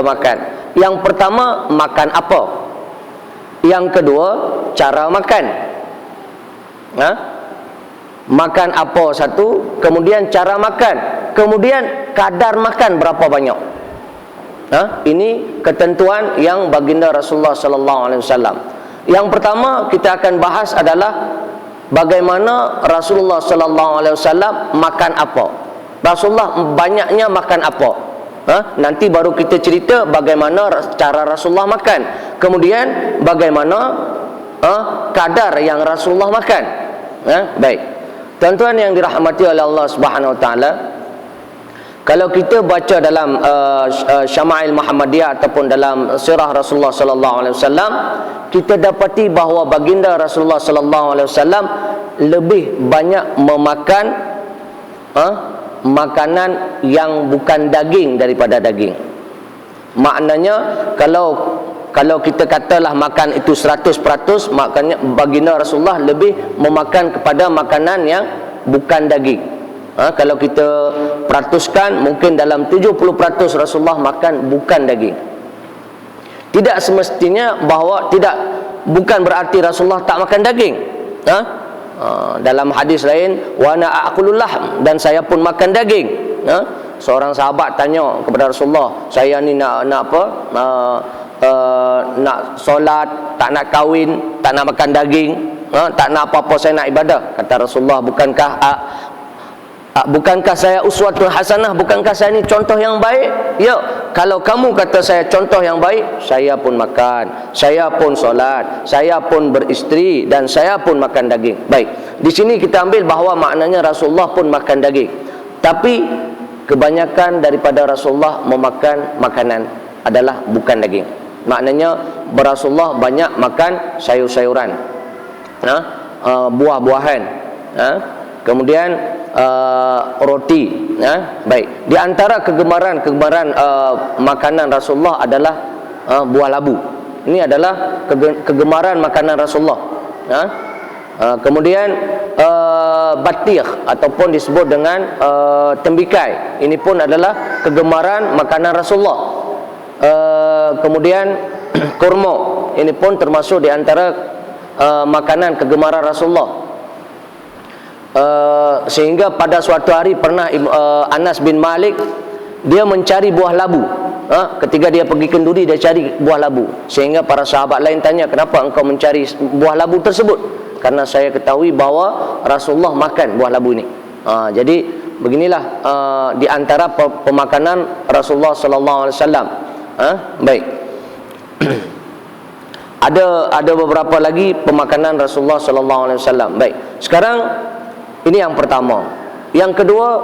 makan. Yang pertama, makan apa? Yang kedua, cara makan. Makan apa satu, kemudian cara makan, kemudian kadar makan berapa banyak. Ini ketentuan yang baginda Rasulullah sallallahu alaihi wasallam. Yang pertama kita akan bahas adalah bagaimana Rasulullah sallallahu alaihi wasallam makan apa. Rasulullah banyaknya makan apa? Nanti baru kita cerita bagaimana cara Rasulullah makan. Kemudian bagaimana kadar yang Rasulullah makan. Baik. Tuan-tuan yang dirahmati oleh Allah Subhanahu wa taala, kalau kita baca dalam Syama'il Muhammadiyah ataupun dalam sirah Rasulullah sallallahu alaihi wasallam, kita dapati bahawa baginda Rasulullah sallallahu alaihi wasallam lebih banyak memakan makanan yang bukan daging daripada daging. Maknanya kalau kita katalah makan itu 100%, maknanya baginda Rasulullah lebih memakan kepada makanan yang bukan daging. Kalau kita peratuskan, mungkin dalam 70% Rasulullah makan bukan daging. Tidak semestinya bahawa bukan berarti Rasulullah tak makan daging. Dalam hadis lain, wa ana aqulul lahm, dan saya pun makan daging. Seorang sahabat tanya kepada Rasulullah, saya ni nak apa? Nak solat, tak nak kahwin, tak nak makan daging, tak nak apa-apa, saya nak ibadah. Kata Rasulullah, bukankah saya uswatun hasanah, bukankah saya ni contoh yang baik? Ya, kalau kamu kata saya contoh yang baik, saya pun makan, saya pun solat, saya pun beristeri, dan saya pun makan daging. Baik, di sini kita ambil bahawa maknanya Rasulullah pun makan daging. Tapi kebanyakan daripada Rasulullah memakan makanan adalah bukan daging. Maknanya Rasulullah banyak makan sayur-sayuran, buah-buahan, kemudian roti. Baik, di antara kegemaran makanan Rasulullah adalah buah labu. Ini adalah kegemaran makanan Rasulullah. Kemudian batir ataupun disebut dengan tembikai, ini pun adalah kegemaran makanan Rasulullah. Kemudian kurma, ini pun termasuk di antara makanan kegemaran Rasulullah. Sehingga pada suatu hari pernah Anas bin Malik, dia mencari buah labu. Ketika dia pergi kenduri, dia cari buah labu. Sehingga para sahabat lain tanya, kenapa engkau mencari buah labu tersebut? Karena saya ketahui bahawa Rasulullah makan buah labu ini. Jadi beginilah di antara pemakanan Rasulullah sallallahu alaihi wasallam. Baik. Ada beberapa lagi pemakanan Rasulullah sallallahu alaihi wasallam. Baik. Sekarang ini yang pertama. Yang kedua,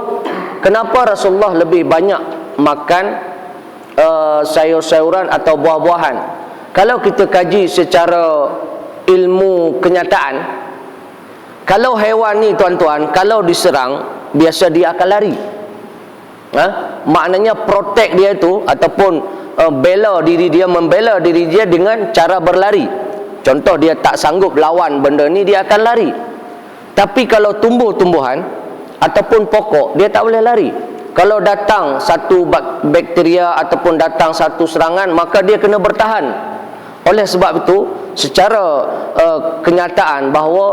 kenapa Rasulullah lebih banyak makan sayur-sayuran atau buah-buahan? Kalau kita kaji secara ilmu kenyataan, kalau hewan ni tuan-tuan, kalau diserang, biasa dia akan lari. Maknanya protect dia itu ataupun membela diri dia dengan cara berlari. Contoh, dia tak sanggup lawan benda ni, dia akan lari. Tapi kalau tumbuh-tumbuhan ataupun pokok, dia tak boleh lari. Kalau datang satu bakteria ataupun datang satu serangan, maka dia kena bertahan. Oleh sebab itu, secara kenyataan bahawa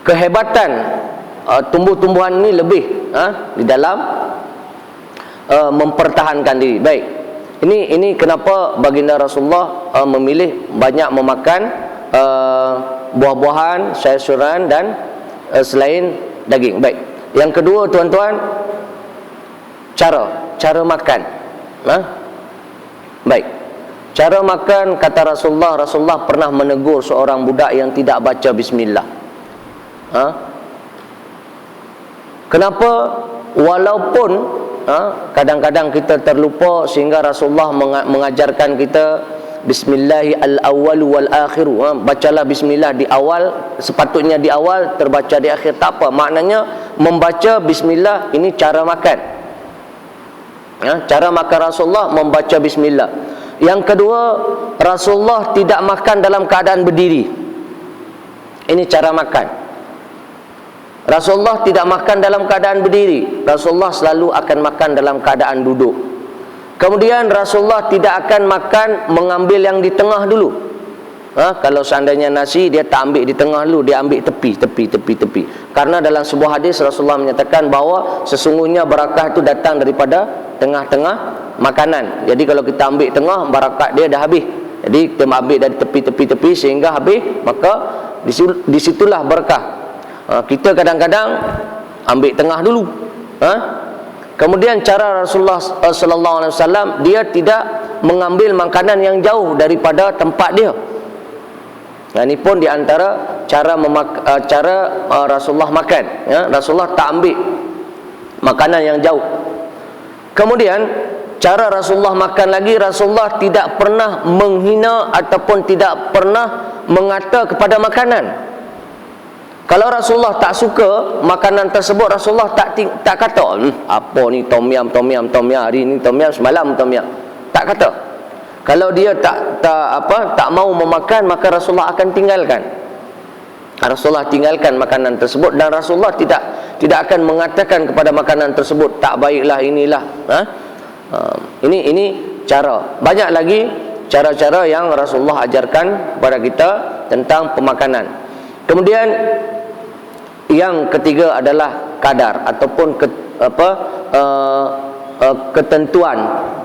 kehebatan tumbuh-tumbuhan ini lebih di dalam mempertahankan diri. Baik, ini kenapa baginda Rasulullah memilih banyak memakan buah-buahan, sayur-sayuran dan selain daging. Baik, yang kedua tuan-tuan, cara makan. Baik, cara makan, kata Rasulullah pernah menegur seorang budak yang tidak baca bismillah. Kenapa? Walaupun kadang-kadang kita terlupa, sehingga Rasulullah mengajarkan kita bismillahi al-awwalu wal-akhiru. Bacalah bismillah di awal, sepatutnya di awal, terbaca di akhir, tak apa. Maknanya membaca bismillah ini cara makan. Cara makan Rasulullah membaca bismillah. Yang kedua, Rasulullah tidak makan dalam keadaan berdiri. Ini cara makan. Rasulullah tidak makan dalam keadaan berdiri. Rasulullah selalu akan makan dalam keadaan duduk. Kemudian Rasulullah tidak akan makan mengambil yang di tengah dulu. Kalau seandainya nasi, dia tak ambil di tengah dulu, dia ambil tepi. Karena dalam sebuah hadis Rasulullah menyatakan bahawa sesungguhnya barakah itu datang daripada tengah-tengah makanan. Jadi kalau kita ambil tengah, barakat dia dah habis. Jadi kita ambil dari tepi sehingga habis, maka disitulah berkah. Kita kadang-kadang ambil tengah dulu. Kemudian cara Rasulullah sallallahu alaihi wasallam, dia tidak mengambil makanan yang jauh daripada tempat dia. Ini pun di antara cara Rasulullah makan. Rasulullah tak ambil makanan yang jauh. Kemudian cara Rasulullah makan lagi, Rasulullah tidak pernah menghina ataupun tidak pernah mengata kepada makanan. Kalau Rasulullah tak suka makanan tersebut, Rasulullah tak kata, apa ni tom yum, hari ni tom yum, semalam tom yum. Tak kata. Kalau dia tak mau memakan, maka Rasulullah akan tinggalkan. Rasulullah tinggalkan makanan tersebut, dan Rasulullah tidak akan mengatakan kepada makanan tersebut tak baiklah, inilah. Ini cara. Banyak lagi cara-cara yang Rasulullah ajarkan kepada kita tentang pemakanan. Kemudian yang ketiga adalah kadar ataupun ketentuan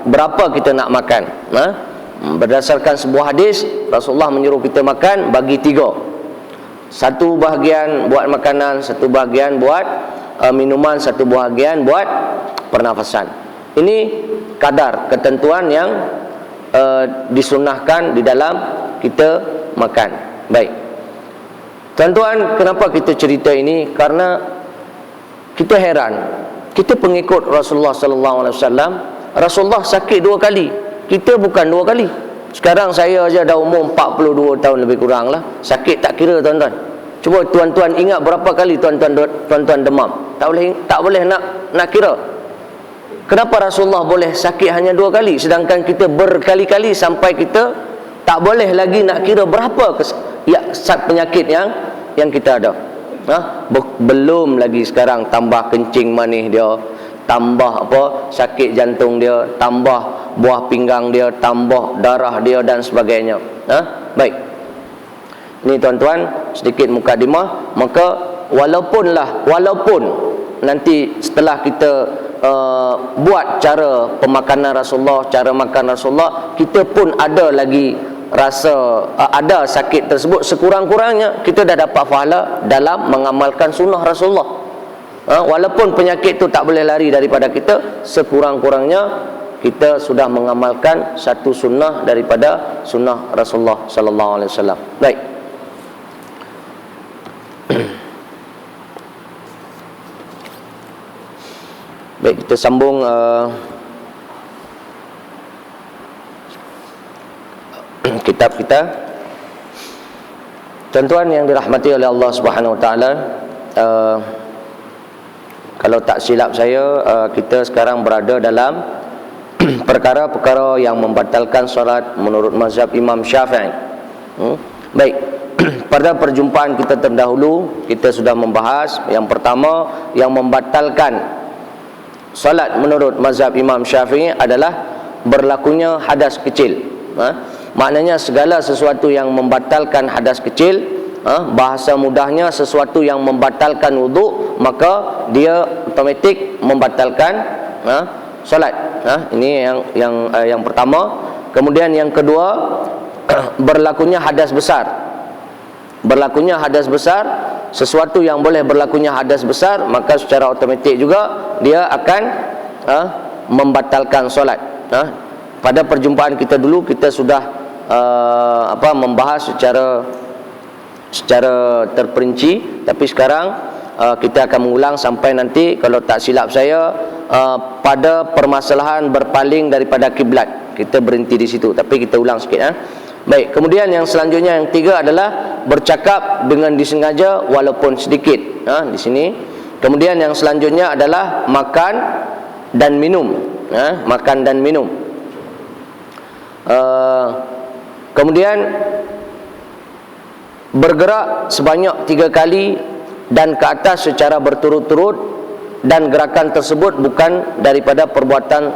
berapa kita nak makan. Berdasarkan sebuah hadis, Rasulullah menyuruh kita makan bagi 3. Satu bahagian buat makanan, satu bahagian buat minuman, satu bahagian buat pernafasan. Ini kadar, ketentuan yang disunahkan di dalam kita makan. Baik, tuan-tuan, kenapa kita cerita ini? Karena kita heran. Kita pengikut Rasulullah sallallahu alaihi wasallam. Rasulullah sakit 2 kali. Kita bukan 2 kali. Sekarang saya aja dah umur 42 tahun lebih kurang lah. Sakit tak kira, tuan-tuan. Cuba tuan-tuan ingat berapa kali tuan-tuan demam. Tak boleh nak kira. Kenapa Rasulullah boleh sakit hanya 2 kali, sedangkan kita berkali-kali sampai kita tak boleh lagi nak kira berapa penyakit yang kita ada. Belum lagi sekarang tambah kencing manis dia, tambah sakit jantung dia, tambah buah pinggang dia, tambah darah dia dan sebagainya. Baik. Ini tuan-tuan sedikit mukadimah. Maka walaupun nanti setelah kita buat cara pemakanan Rasulullah, cara makan Rasulullah, kita pun ada lagi rasa ada sakit tersebut, sekurang-kurangnya kita dah dapat pahala dalam mengamalkan sunnah Rasulullah. Walaupun penyakit tu tak boleh lari daripada kita, sekurang-kurangnya kita sudah mengamalkan satu sunnah daripada sunnah Rasulullah sallallahu alaihi wasallam. Baik. Baik, kita sambung kitab kita. Tuan-tuan yang dirahmati oleh Allah Subhanahu wa taala, kalau tak silap saya, kita sekarang berada dalam perkara-perkara yang membatalkan solat menurut mazhab Imam Syafi'i. Baik. Pada perjumpaan kita terdahulu, kita sudah membahas yang pertama, yang membatalkan solat menurut mazhab Imam Syafi'i adalah berlakunya hadas kecil. Maknanya segala sesuatu yang membatalkan hadas kecil, bahasa mudahnya sesuatu yang membatalkan wuduk, maka dia otomatik membatalkan solat. Ini yang pertama. Kemudian yang kedua, berlakunya hadas besar. Berlakunya hadas besar, sesuatu yang boleh berlakunya hadas besar, maka secara otomatik juga dia akan membatalkan solat. Pada perjumpaan kita dulu, kita sudah membahas secara terperinci, tapi sekarang kita akan mengulang sampai nanti, kalau tak silap saya, pada permasalahan berpaling daripada kiblat. Kita berhenti di situ, tapi kita ulang sikit. Baik, kemudian yang selanjutnya, yang 3 adalah bercakap dengan disengaja walaupun sedikit. Di sini. Kemudian yang selanjutnya adalah makan dan minum. Makan dan minum. Kemudian bergerak sebanyak 3 kali dan ke atas secara berturut-turut, dan gerakan tersebut bukan daripada perbuatan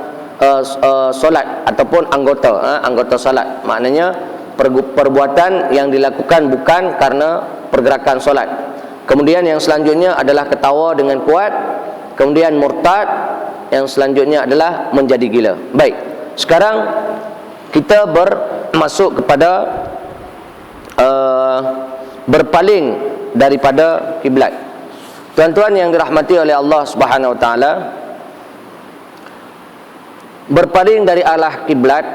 solat ataupun anggota solat. Maknanya perbuatan yang dilakukan bukan karena pergerakan solat. Kemudian yang selanjutnya adalah ketawa dengan kuat. Kemudian murtad. Yang selanjutnya adalah menjadi gila. Baik, sekarang kita masuk kepada berpaling daripada kiblat. Tuan-tuan yang dirahmati oleh Allah Subhanahu Wa Taala, berpaling dari arah kiblat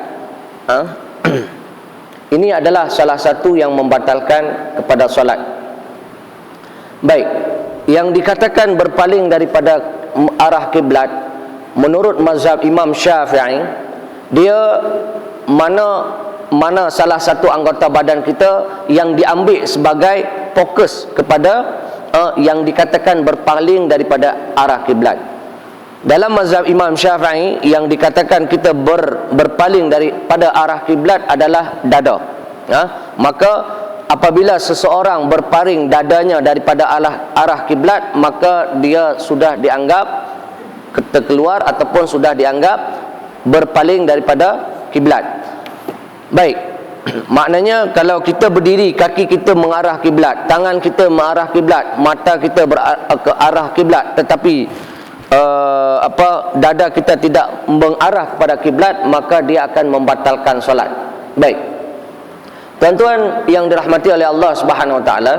ini adalah salah satu yang membatalkan kepada solat. Baik, yang dikatakan berpaling daripada arah kiblat menurut mazhab Imam Syafi'i, dia mana salah satu anggota badan kita yang diambil sebagai fokus kepada yang dikatakan berpaling daripada arah kiblat. Dalam mazhab Imam Syafi'i, yang dikatakan kita berpaling daripada arah kiblat adalah dada. Maka apabila seseorang berpaling dadanya daripada arah kiblat, maka dia sudah dianggap terkeluar ataupun sudah dianggap berpaling daripada kiblat. Baik, maknanya kalau kita berdiri, kaki kita mengarah kiblat, tangan kita mengarah kiblat, mata kita ke arah kiblat, tetapi dada kita tidak mengarah kepada kiblat, maka dia akan membatalkan solat. Baik, tuan-tuan yang dirahmati oleh Allah Subhanahu Wa Taala,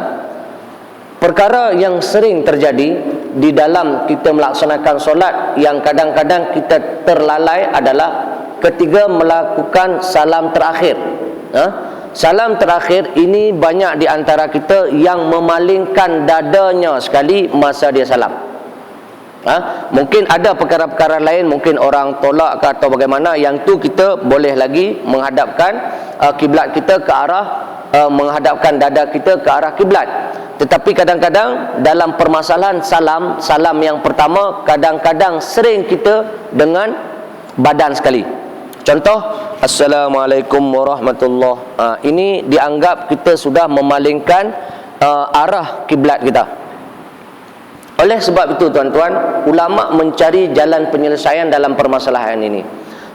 perkara yang sering terjadi di dalam kita melaksanakan solat yang kadang-kadang kita terlalai adalah ketika melakukan salam terakhir. Salam terakhir ini banyak di antara kita yang memalingkan dadanya sekali masa dia salam. Mungkin ada perkara-perkara lain, mungkin orang tolak ke atau bagaimana, yang tu kita boleh lagi menghadapkan kiblat kita ke arah menghadapkan dada kita ke arah kiblat. Tetapi kadang-kadang dalam permasalahan salam yang pertama, kadang-kadang sering kita dengan badan sekali. Contoh, Assalamualaikum warahmatullahi. Ini dianggap kita sudah memalingkan arah kiblat kita. Oleh sebab itu tuan-tuan, ulama mencari jalan penyelesaian dalam permasalahan ini.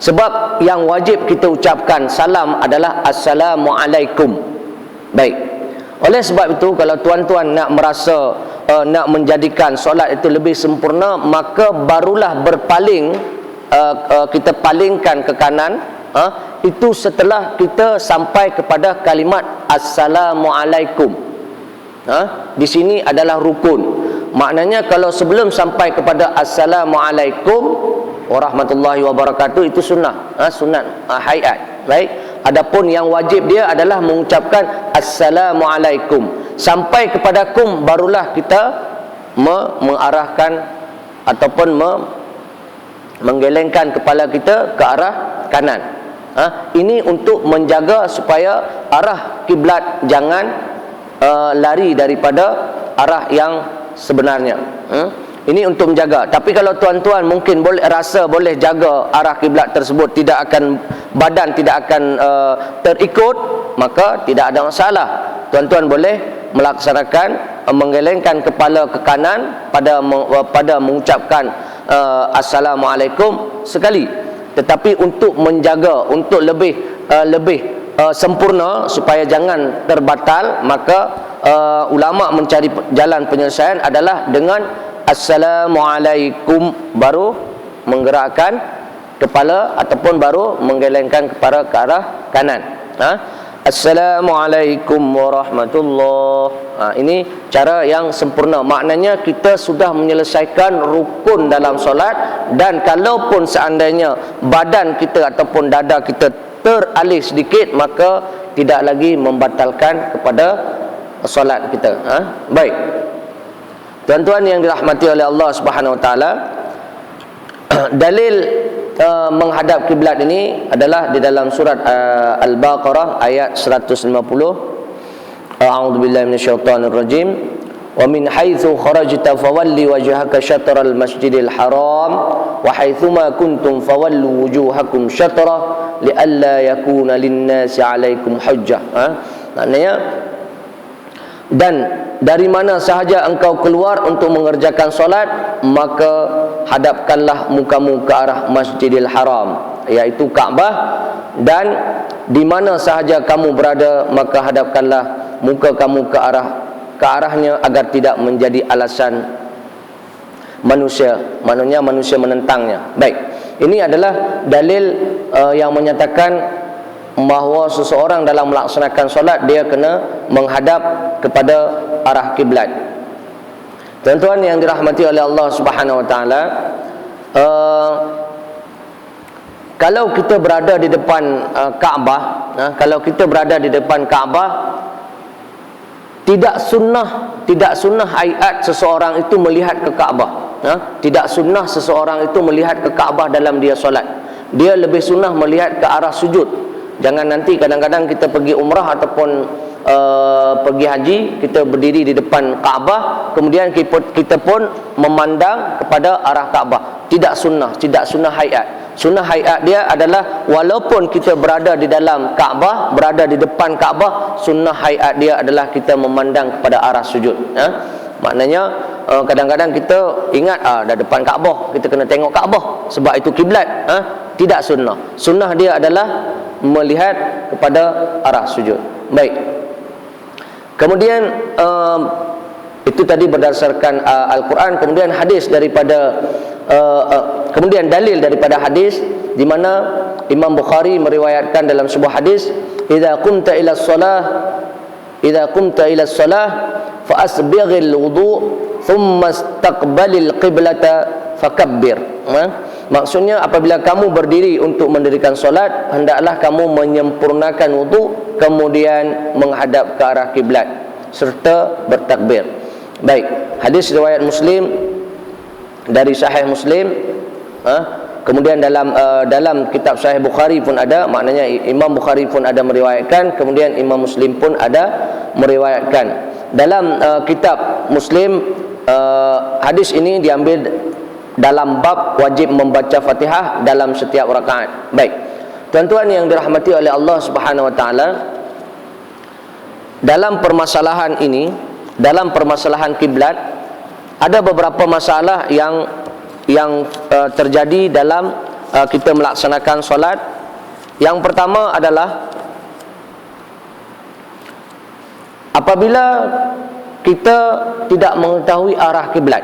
Sebab yang wajib kita ucapkan salam adalah Assalamualaikum. Baik, oleh sebab itu kalau tuan-tuan nak merasa nak menjadikan solat itu lebih sempurna, maka barulah berpaling, kita palingkan ke kanan, itu setelah kita sampai kepada kalimat Assalamualaikum. Di sini adalah rukun. Maknanya kalau sebelum sampai kepada Assalamualaikum warahmatullahi wabarakatuh, itu sunnah, sunat hayat. Baik, adapun yang wajib dia adalah mengucapkan Assalamualaikum. Sampai kepada kum, barulah kita mengarahkan ataupun menggelengkan kepala kita ke arah kanan. Ini untuk menjaga supaya arah kiblat jangan lari daripada arah yang sebenarnya. Ini untuk menjaga. Tapi kalau tuan-tuan mungkin boleh jaga arah kiblat tersebut, badan tidak akan terikut, maka tidak ada masalah. Tuan-tuan boleh melaksanakan menggelengkan kepala ke kanan pada mengucapkan Assalamualaikum sekali. Tetapi untuk menjaga, untuk lebih sempurna supaya jangan terbatal, maka ulama mencari jalan penyelesaian adalah dengan Assalamualaikum, baru menggerakkan kepala ataupun baru menggelengkan kepala ke arah kanan. Assalamualaikum warahmatullahi. Ini cara yang sempurna. Maknanya kita sudah menyelesaikan rukun dalam solat. Dan kalaupun seandainya badan kita ataupun dada kita teralih sedikit, maka tidak lagi membatalkan kepada solat kita. Baik, tuan-tuan yang dirahmati oleh Allah Subhanahu Wa Taala, dalil menghadap kiblat ini adalah di dalam surat Al-Baqarah ayat 150. A'udzubillahi minasyaitonirrajim. Wa min haitsu kharajta fawalli wajhaka syatral masjidil haram wa haitsuma kuntum fawallu wujuhakum syatrah lialla yakuna lin-nasi 'alaikum hujjah. Maknanya, dan dari mana sahaja engkau keluar untuk mengerjakan solat, maka hadapkanlah mukamu ke arah Masjidil Haram, iaitu Kaabah, dan di mana sahaja kamu berada maka hadapkanlah muka kamu ke arahnya agar tidak menjadi alasan manusia, maknanya manusia menentangnya. Baik, ini adalah dalil yang menyatakan bahawa seseorang dalam melaksanakan solat dia kena menghadap kepada arah kiblat. Tuan-tuan yang dirahmati oleh Allah Subhanahu Wa Taala, kalau kita berada di depan Kaabah, kalau kita berada di depan Kaabah, tidak sunnah hayat seseorang itu melihat ke Kaabah. Tidak sunnah seseorang itu melihat ke Kaabah dalam dia solat. Dia lebih sunnah melihat ke arah sujud. Jangan nanti kadang-kadang kita pergi umrah ataupun pergi haji, kita berdiri di depan Kaabah, kemudian kita pun memandang kepada arah Kaabah. Tidak sunnah hayat. Sunnah hayat dia adalah walaupun kita berada di dalam Kaabah, berada di depan Kaabah, sunnah hayat dia adalah kita memandang kepada arah sujud. Maknanya kadang-kadang kita ingat dah depan Kaabah, kita kena tengok Kaabah sebab itu kiblat. Tidak sunnah. Sunnah dia adalah melihat kepada arah sujud. Baik. Kemudian itu tadi berdasarkan Al-Quran, kemudian hadis daripada kemudian dalil daripada hadis di mana Imam Bukhari meriwayatkan dalam sebuah hadis, idza qumta ila shalah fa asbighil wudu' thumma istaqbalil qiblata fakabbir. Maksudnya apabila kamu berdiri untuk mendirikan solat, hendaklah kamu menyempurnakan wudu, kemudian menghadap ke arah kiblat serta bertakbir. Baik, hadis riwayat Muslim, dari Sahih Muslim. Kemudian dalam kitab Sahih Bukhari pun ada, maknanya Imam Bukhari pun ada meriwayatkan, kemudian Imam Muslim pun ada meriwayatkan. Dalam kitab Muslim, hadis ini diambil dalam bab wajib membaca Fatihah dalam setiap rakaat. Baik, tuan-tuan yang dirahmati oleh Allah Subhanahu Wa Taala, dalam permasalahan ini, dalam permasalahan kiblat, ada beberapa masalah yang terjadi dalam kita melaksanakan solat. Yang pertama adalah apabila kita tidak mengetahui arah kiblat.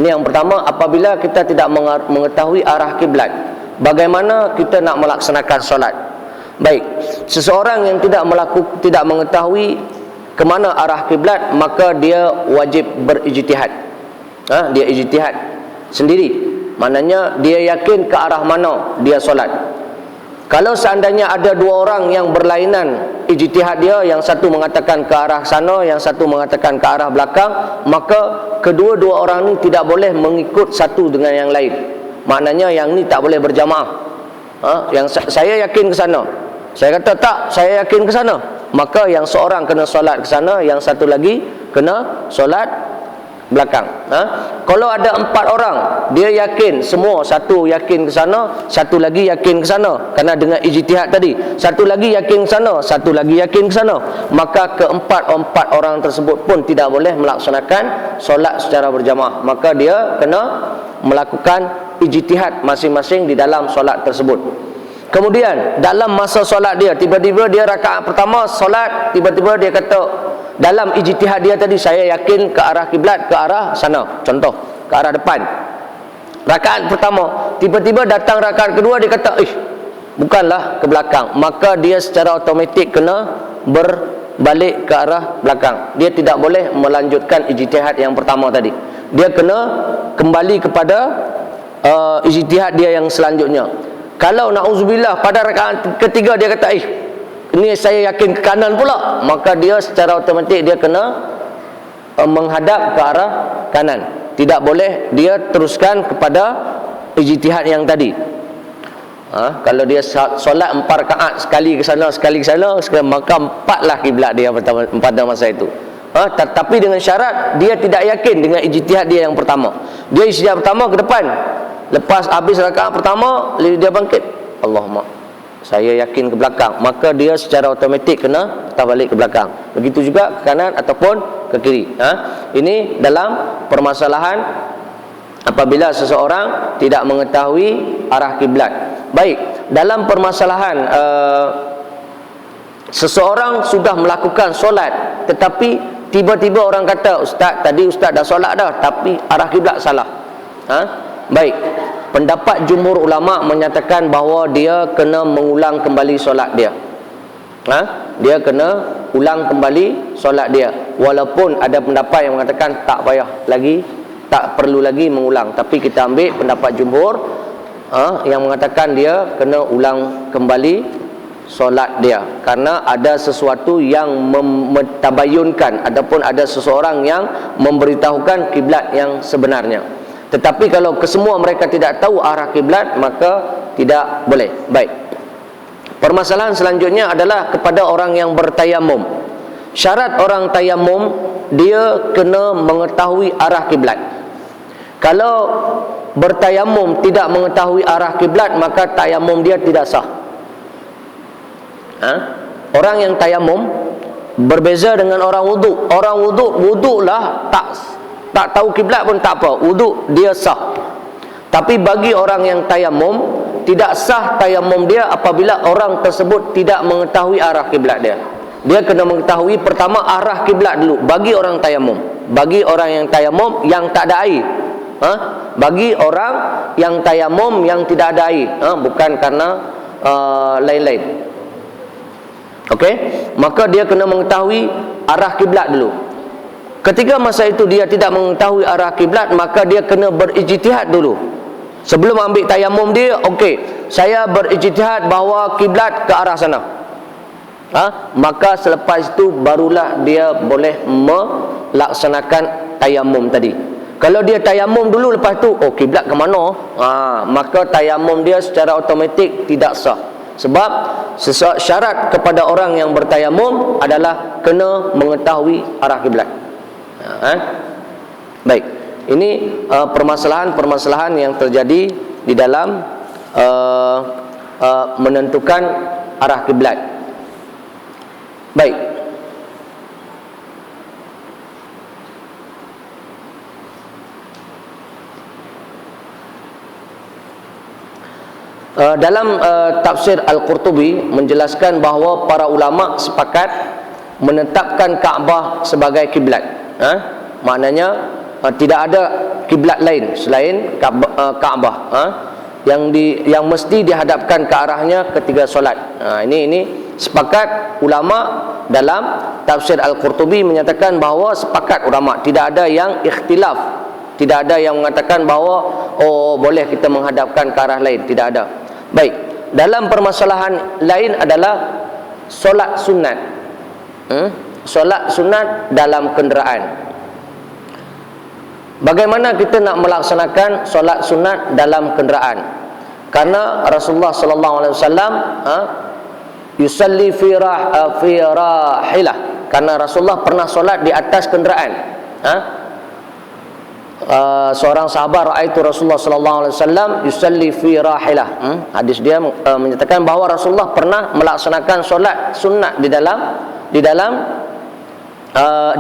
Ini yang pertama, apabila kita tidak mengetahui arah kiblat, bagaimana kita nak melaksanakan solat? Baik, seseorang yang tidak mengetahui ke mana arah kiblat, maka dia wajib berijtihad. Dia ijtihad sendiri. Maknanya dia yakin ke arah mana dia solat. Kalau seandainya ada dua orang yang berlainan ijtihad dia, yang satu mengatakan ke arah sana, yang satu mengatakan ke arah belakang, maka kedua-dua orang ni tidak boleh mengikut satu dengan yang lain. Maknanya yang ni tak boleh berjamaah. Yang saya yakin ke sana, saya kata tak, saya yakin ke sana, maka yang seorang kena solat ke sana, yang satu lagi kena solat belakang. Kalau ada 4 orang, dia yakin semua, satu yakin ke sana, satu lagi yakin ke sana, kerana dengan ijtihad tadi, satu lagi yakin ke sana, satu lagi yakin ke sana, maka keempat orang tersebut pun tidak boleh melaksanakan solat secara berjamaah. Maka dia kena melakukan ijtihad masing-masing di dalam solat tersebut. Kemudian dalam masa solat dia, tiba-tiba dia rakaat pertama solat, tiba-tiba dia kata dalam ijtihad dia tadi, saya yakin ke arah kiblat, ke arah sana, contoh ke arah depan. Rakaat pertama, tiba-tiba datang rakaat kedua, dia kata bukanlah ke belakang, maka dia secara automatik kena berbalik ke arah belakang. Dia tidak boleh melanjutkan ijtihad yang pertama tadi. Dia kena kembali kepada ijtihad dia yang selanjutnya. Kalau na'udzubillah pada rakaat ketiga dia kata ini saya yakin ke kanan pula, maka dia secara automatik dia kena menghadap ke arah kanan. Tidak boleh dia teruskan kepada ijtihad yang tadi. Kalau dia solat 4 rakaat, sekali ke sana, sekali ke sana, maka 4 lah kiblat dia pada masa itu. Tetapi dengan syarat dia tidak yakin dengan ijtihad dia yang pertama. Dia ijtihad pertama ke depan, lepas habis rakaat pertama dia bangkit, Allahumma, saya yakin ke belakang, maka dia secara automatik kena balik ke belakang. Begitu juga ke kanan ataupun ke kiri. Ini dalam permasalahan apabila seseorang tidak mengetahui arah kiblat. Baik, dalam permasalahan seseorang sudah melakukan solat, tetapi tiba-tiba orang kata, "Ustaz, tadi ustaz dah solat dah, tapi arah kiblat salah." Baik, pendapat jumhur ulama menyatakan bahawa dia kena mengulang kembali solat dia. Dia kena ulang kembali solat dia. Walaupun ada pendapat yang mengatakan tak payah lagi, tak perlu lagi mengulang. Tapi kita ambil pendapat jumhur yang mengatakan dia kena ulang kembali solat dia, karena ada sesuatu yang mentabayunkan ataupun ada seseorang yang memberitahukan kiblat yang sebenarnya. Tetapi kalau kesemua mereka tidak tahu arah kiblat, maka tidak boleh. Baik, permasalahan selanjutnya adalah kepada orang yang bertayamum. Syarat orang tayamum, dia kena mengetahui arah kiblat. Kalau bertayamum tidak mengetahui arah kiblat, maka tayamum dia tidak sah. Orang yang tayamum berbeza dengan orang wuduk. Orang wuduklah tak tahu kiblat pun tak apa, wuduk dia sah. Tapi bagi orang yang tayamum, tidak sah tayamum dia apabila orang tersebut tidak mengetahui arah kiblat dia. Dia kena mengetahui pertama arah kiblat dulu bagi orang tayamum. Bagi orang yang tayamum yang tak ada air. Bagi orang yang tayamum yang tidak ada air, bukan karena lain-lain. Okey, maka dia kena mengetahui arah kiblat dulu. Ketika masa itu dia tidak mengetahui arah kiblat, maka dia kena berijtihad dulu. Sebelum ambil tayamum dia, okey, saya berijtihad bahawa kiblat ke arah sana. Maka selepas itu barulah dia boleh melaksanakan tayamum tadi. Kalau dia tayamum dulu lepas tu, kiblat ke mana? Maka tayamum dia secara automatik tidak sah. Sebab syarat kepada orang yang bertayamum adalah kena mengetahui arah kiblat. Baik, ini permasalahan-permasalahan yang terjadi di dalam menentukan arah kiblat. Baik, dalam tafsir Al-Qurtubi menjelaskan bahawa para ulama sepakat menetapkan Kaabah sebagai kiblat. Maknanya tidak ada kiblat lain selain Kaabah yang mesti dihadapkan ke arahnya ketika solat. Ini sepakat ulama. Dalam tafsir Al-Qurtubi menyatakan bahawa sepakat ulama, tidak ada yang ikhtilaf, tidak ada yang mengatakan bahawa boleh kita menghadapkan ke arah lain, tidak ada. Baik, dalam permasalahan lain adalah solat sunat. Solat sunat dalam kenderaan. Bagaimana kita nak melaksanakan solat sunat dalam kenderaan? Karena Rasulullah sallallahu alaihi wasallam yusalli fi rahilah. Karena Rasulullah pernah solat di atas kenderaan. Seorang sahabat, raaitu Rasulullah sallallahu alaihi wasallam yusalli fi rahilah. Hadis dia menyatakan bahawa Rasulullah pernah melaksanakan solat sunat di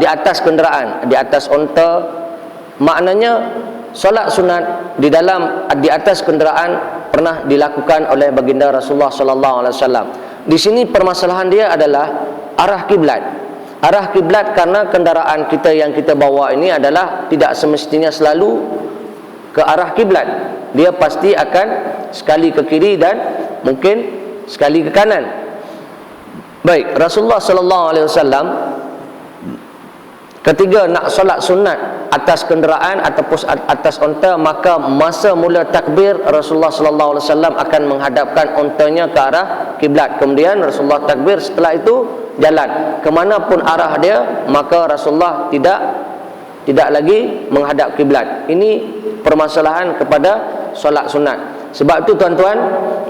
atas kenderaan, di atas unta. Maknanya solat sunat di atas kenderaan pernah dilakukan oleh baginda Rasulullah sallallahu alaihi wasallam. Di sini permasalahan dia adalah arah kiblat. Arah kiblat karena kenderaan kita yang kita bawa ini adalah tidak semestinya selalu ke arah kiblat. Dia pasti akan sekali ke kiri dan mungkin sekali ke kanan. Baik, Rasulullah sallallahu alaihi wasallam ketika nak solat sunat atas kenderaan ataupun atas unta, maka masa mula takbir Rasulullah sallallahu alaihi wasallam akan menghadapkan untanya ke arah kiblat. Kemudian Rasulullah takbir, setelah itu jalan kemanapun arah dia, maka Rasulullah tidak lagi menghadap kiblat. Ini permasalahan kepada solat sunat. Sebab itu tuan-tuan,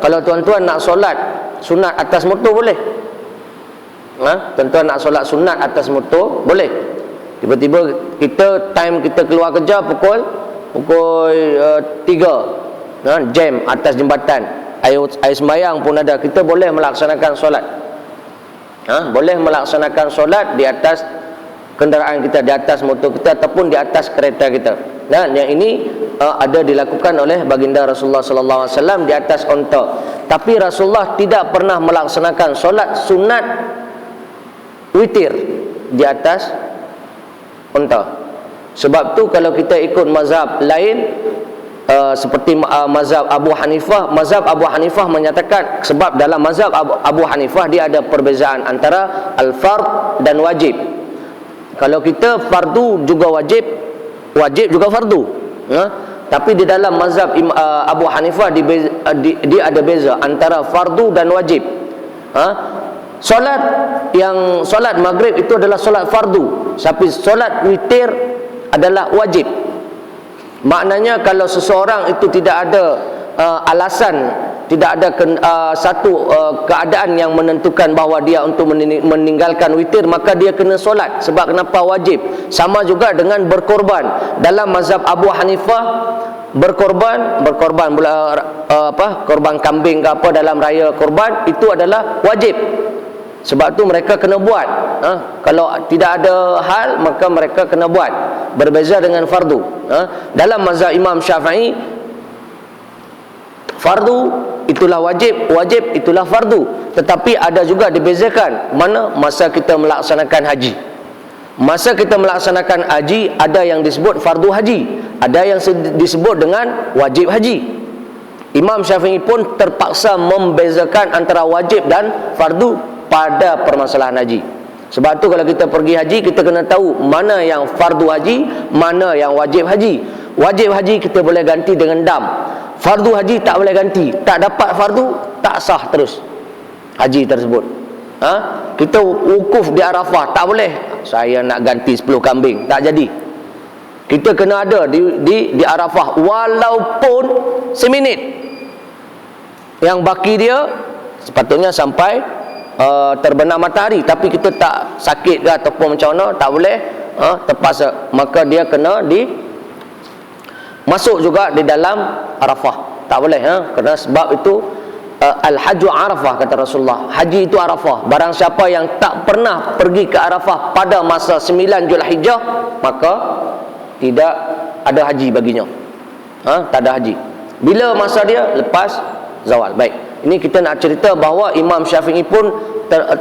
kalau tuan-tuan nak solat sunat atas motor boleh. Tuan-tuan nak solat sunat atas motor boleh. Tiba-tiba kita keluar kerja pukul 3, jam atas jembatan, air sembahyang pun ada, kita boleh melaksanakan solat. Boleh melaksanakan solat di atas kenderaan kita, di atas motor kita ataupun di atas kereta kita. Dan yang ini ada dilakukan oleh baginda Rasulullah sallallahu alaihi wasallam di atas unta. Tapi Rasulullah tidak pernah melaksanakan solat sunat witir di atas unta. Sebab tu kalau kita ikut mazhab lain seperti mazhab Abu Hanifah menyatakan, sebab dalam mazhab Abu Hanifah dia ada perbezaan antara al-fard dan wajib. Kalau kita fardu juga wajib, wajib juga fardu, tapi di dalam mazhab Abu Hanifah dia ada beza antara fardu dan wajib. Solat maghrib itu adalah solat fardu, tapi solat witir adalah wajib. Maknanya kalau seseorang itu tidak ada alasan, tidak ada satu keadaan yang menentukan bahawa dia untuk meninggalkan witir, maka dia kena solat. Sebab kenapa wajib? Sama juga dengan berkorban. Dalam mazhab Abu Hanifah, berkorban korban kambing ke apa dalam raya korban itu adalah wajib. Sebab tu mereka kena buat. Kalau tidak ada hal, maka mereka kena buat. Berbeza dengan fardu. Dalam mazhab Imam Syafi'i, fardu itulah wajib, wajib itulah fardu. Tetapi ada juga dibezakan. Mana masa kita melaksanakan haji. Masa kita melaksanakan haji, ada yang disebut fardu haji, ada yang disebut dengan wajib haji. Imam Syafi'i pun terpaksa membezakan antara wajib dan fardu pada permasalahan haji. Sebab tu kalau kita pergi haji, kita kena tahu mana yang fardu haji, mana yang wajib haji. Wajib haji kita boleh ganti dengan dam. Fardu haji tak boleh ganti. Tak dapat fardu, tak sah terus haji tersebut. Kita wukuf di Arafah, tak boleh saya nak ganti 10 kambing, tak jadi. Kita kena ada di Arafah walaupun seminit. Yang baki dia sepatutnya sampai terbenam matahari, tapi kita tak sakit ke ataupun macam mana, tak boleh, terpaksa, maka dia kena masuk juga di dalam Arafah, tak boleh, kerana sebab itu al-hajju Arafah, kata Rasulullah, haji itu Arafah. Barang siapa yang tak pernah pergi ke Arafah pada masa 9 Zulhijjah, maka tidak ada haji baginya, tak ada haji. Bila masa dia? Lepas zawal. Baik, ini kita nak cerita bahawa Imam Syafi'i pun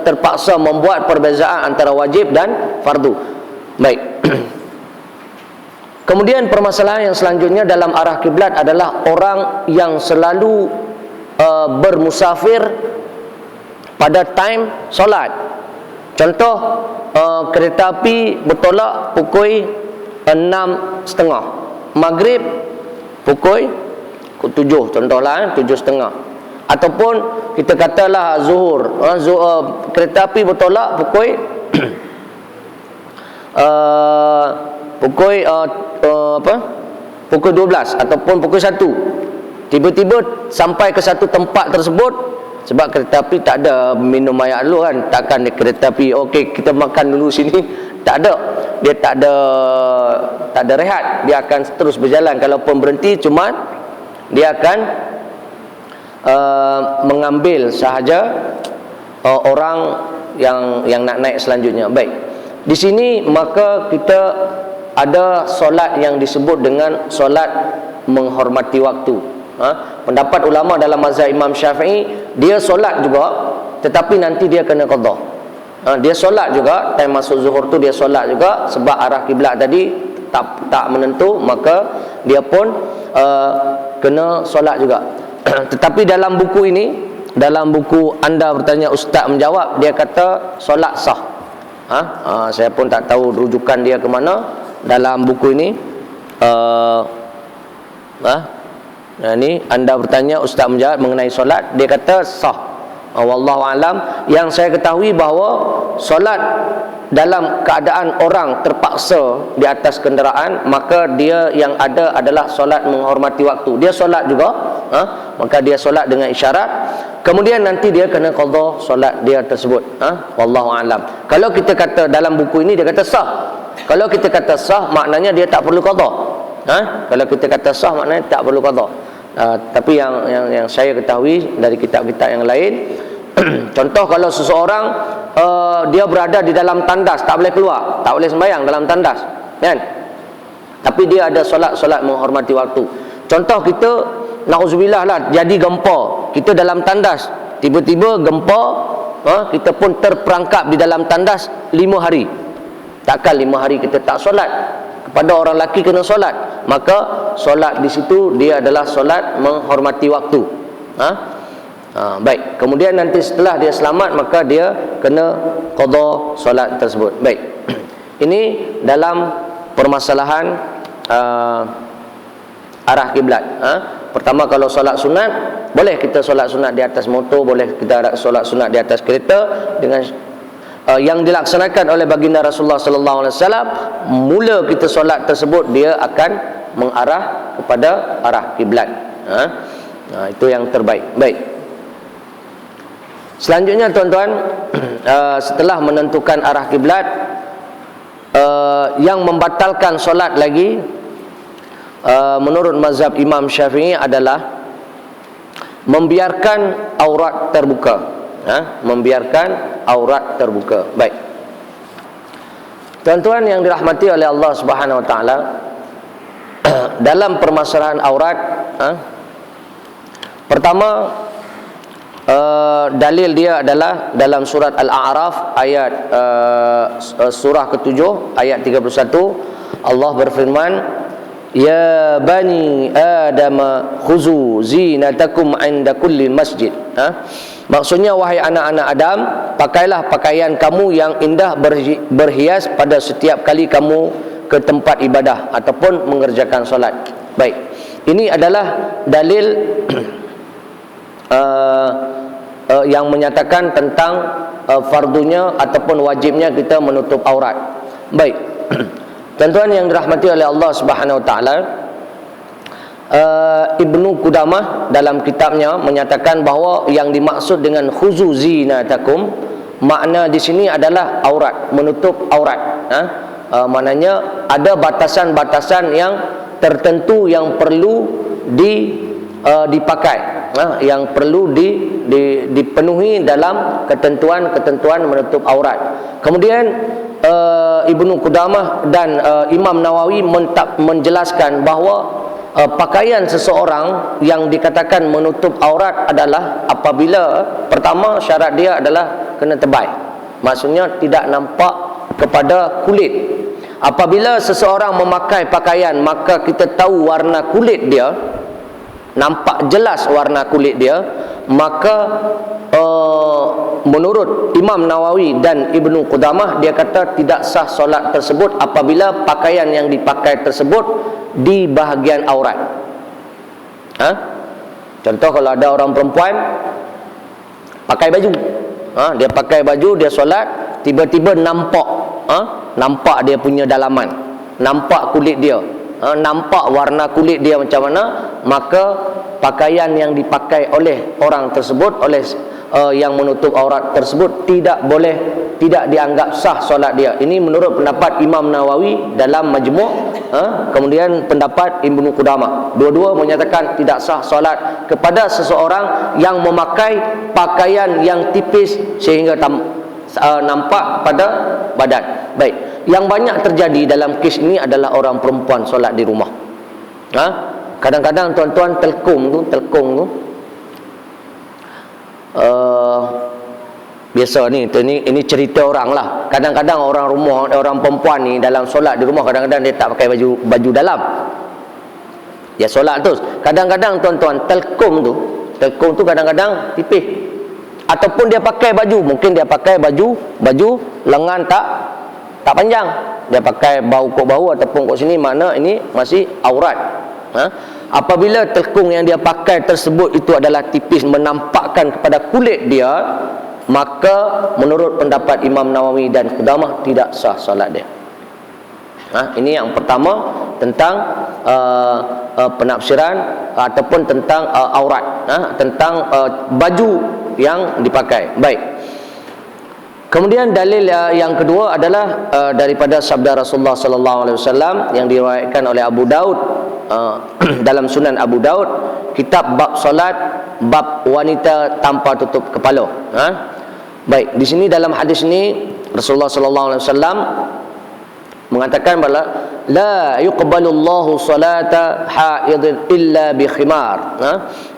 terpaksa membuat perbezaan antara wajib dan fardu. Baik. Kemudian permasalahan yang selanjutnya dalam arah kiblat adalah orang yang selalu bermusafir pada time solat. Contoh, kereta api bertolak pukul 6.30, maghrib pukul 7, contohlah 7.30. Ataupun kita katalah zuhur, kereta api bertolak pukul pukul 12 ataupun pukul 1. Tiba-tiba sampai ke satu tempat tersebut, sebab kereta api tak ada minum air dulu kan, takkan kereta api okey kita makan dulu sini, tak ada. Dia tak ada rehat, dia akan terus berjalan. Kalaupun berhenti, cuma dia akan mengambil sahaja orang yang nak naik selanjutnya. Baik, di sini maka kita ada solat yang disebut dengan solat menghormati waktu. Pendapat ulama dalam mazhab Imam Syafi'i, dia solat juga, tetapi nanti dia kena qada. Dia solat juga, time masuk zuhur tu dia solat juga, sebab arah kiblat tadi tak menentu, maka dia pun kena solat juga. Tetapi dalam buku ini, dalam buku Anda Bertanya Ustaz Menjawab, dia kata solat sah. Saya pun tak tahu rujukan dia ke mana dalam buku ini. Ini Anda Bertanya Ustaz Menjawab mengenai solat, dia kata sah. Wallahu alam. Yang saya ketahui bahawa solat dalam keadaan orang terpaksa di atas kenderaan, maka dia yang ada adalah solat menghormati waktu. Dia solat juga, maka dia solat dengan isyarat, kemudian nanti dia kena qada solat dia tersebut. Wallahu alam. Kalau kita kata dalam buku ini dia kata sah. Kalau kita kata sah, maknanya dia tak perlu qada. Kalau kita kata sah, maknanya tak perlu qada. Tapi yang saya ketahui dari kitab-kitab yang lain, contoh kalau seseorang dia berada di dalam tandas, tak boleh keluar, tak boleh sembahyang dalam tandas, kan? Tapi dia ada solat menghormati waktu. Contoh kita, na'udzubillah lah, jadi gempa, kita dalam tandas, tiba-tiba gempa, kita pun terperangkap di dalam tandas 5 hari. Takkan 5 hari kita tak solat? Kepada orang lelaki kena solat, maka solat di situ dia adalah solat menghormati waktu. Baik, kemudian nanti setelah dia selamat, maka dia kena qada solat tersebut. Baik, ini dalam permasalahan arah kiblat. Pertama, kalau solat sunat, boleh kita solat sunat di atas motor, boleh kita solat sunat di atas kereta dengan yang dilaksanakan oleh baginda Rasulullah sallallahu alaihi wasallam. Mula kita solat tersebut, dia akan mengarah kepada arah kiblat. Itu yang terbaik. Baik. Selanjutnya tuan-tuan, setelah menentukan arah kiblat, yang membatalkan solat lagi menurut mazhab Imam Syafi'i adalah membiarkan aurat terbuka. Membiarkan aurat terbuka. Baik. Tuan-tuan yang dirahmati oleh Allah Subhanahu wa taala, dalam permasalahan aurat, pertama, dalil dia adalah dalam surat Al-A'raf ayat surah ke-7 ayat 31. Allah berfirman, ya bani Adam khuzu zinatakum 'inda kulli masjid. Maksudnya, wahai anak-anak Adam, pakailah pakaian kamu yang indah berhias pada setiap kali kamu ke tempat ibadah ataupun mengerjakan solat. Baik, ini adalah dalil yang menyatakan tentang fardunya ataupun wajibnya kita menutup aurat. Baik. Tuan-tuan yang dirahmati oleh Allah Subhanahu wa taala, Ibnu Qudamah dalam kitabnya menyatakan bahawa yang dimaksud dengan khuzu zinatakum, makna di sini adalah aurat, menutup aurat. Maknanya ada batasan-batasan yang tertentu yang perlu dipakai, yang perlu dipenuhi dalam ketentuan-ketentuan menutup aurat. Kemudian Ibnu Qudamah dan Imam Nawawi menjelaskan bahawa pakaian seseorang yang dikatakan menutup aurat adalah apabila, pertama, syarat dia adalah kena tebal, maksudnya tidak nampak kepada kulit. Apabila seseorang memakai pakaian, maka kita tahu warna kulit dia, nampak jelas warna kulit dia, maka menurut Imam Nawawi dan Ibnu Qudamah, dia kata tidak sah solat tersebut apabila pakaian yang dipakai tersebut di bahagian aurat. Contoh, kalau ada orang perempuan pakai baju, dia pakai baju, dia solat, tiba-tiba nampak dia punya dalaman, nampak kulit dia, nampak warna kulit dia macam mana, maka pakaian yang dipakai oleh orang tersebut, oleh yang menutup aurat tersebut, tidak dianggap sah solat dia. Ini menurut pendapat Imam Nawawi dalam Majmu', kemudian pendapat Ibnu Qudamah. Dua-dua menyatakan tidak sah solat kepada seseorang yang memakai pakaian yang tipis sehingga nampak pada badan. Baik, yang banyak terjadi dalam kes ini adalah orang perempuan solat di rumah. Kadang-kadang tuan-tuan telkung tu biasa ni, ini cerita orang lah. Kadang-kadang orang perempuan ni dalam solat di rumah, kadang-kadang dia tak pakai baju dalam, dia solat terus. Kadang-kadang tuan-tuan telkung tu kadang-kadang tipis, ataupun dia pakai baju, mungkin dia pakai baju lengan tak panjang, dia pakai kot bahu ataupun kot sini, mana ini masih aurat. Apabila telkung yang dia pakai tersebut itu adalah tipis, menampakkan kepada kulit dia, maka menurut pendapat Imam Nawawi dan Qudamah tidak sah solat dia. Ini yang pertama tentang penafsiran ataupun tentang aurat, tentang baju yang dipakai. Baik. Kemudian dalil yang kedua adalah daripada sabda Rasulullah sallallahu alaihi wasallam yang diriwayatkan oleh Abu Daud dalam Sunan Abu Daud, kitab bab solat, bab wanita tanpa tutup kepala. Baik, di sini dalam hadis ini Rasulullah sallallahu alaihi wasallam mengatakan bahawa la yuqbalullahu salata haidin illa bi khimar.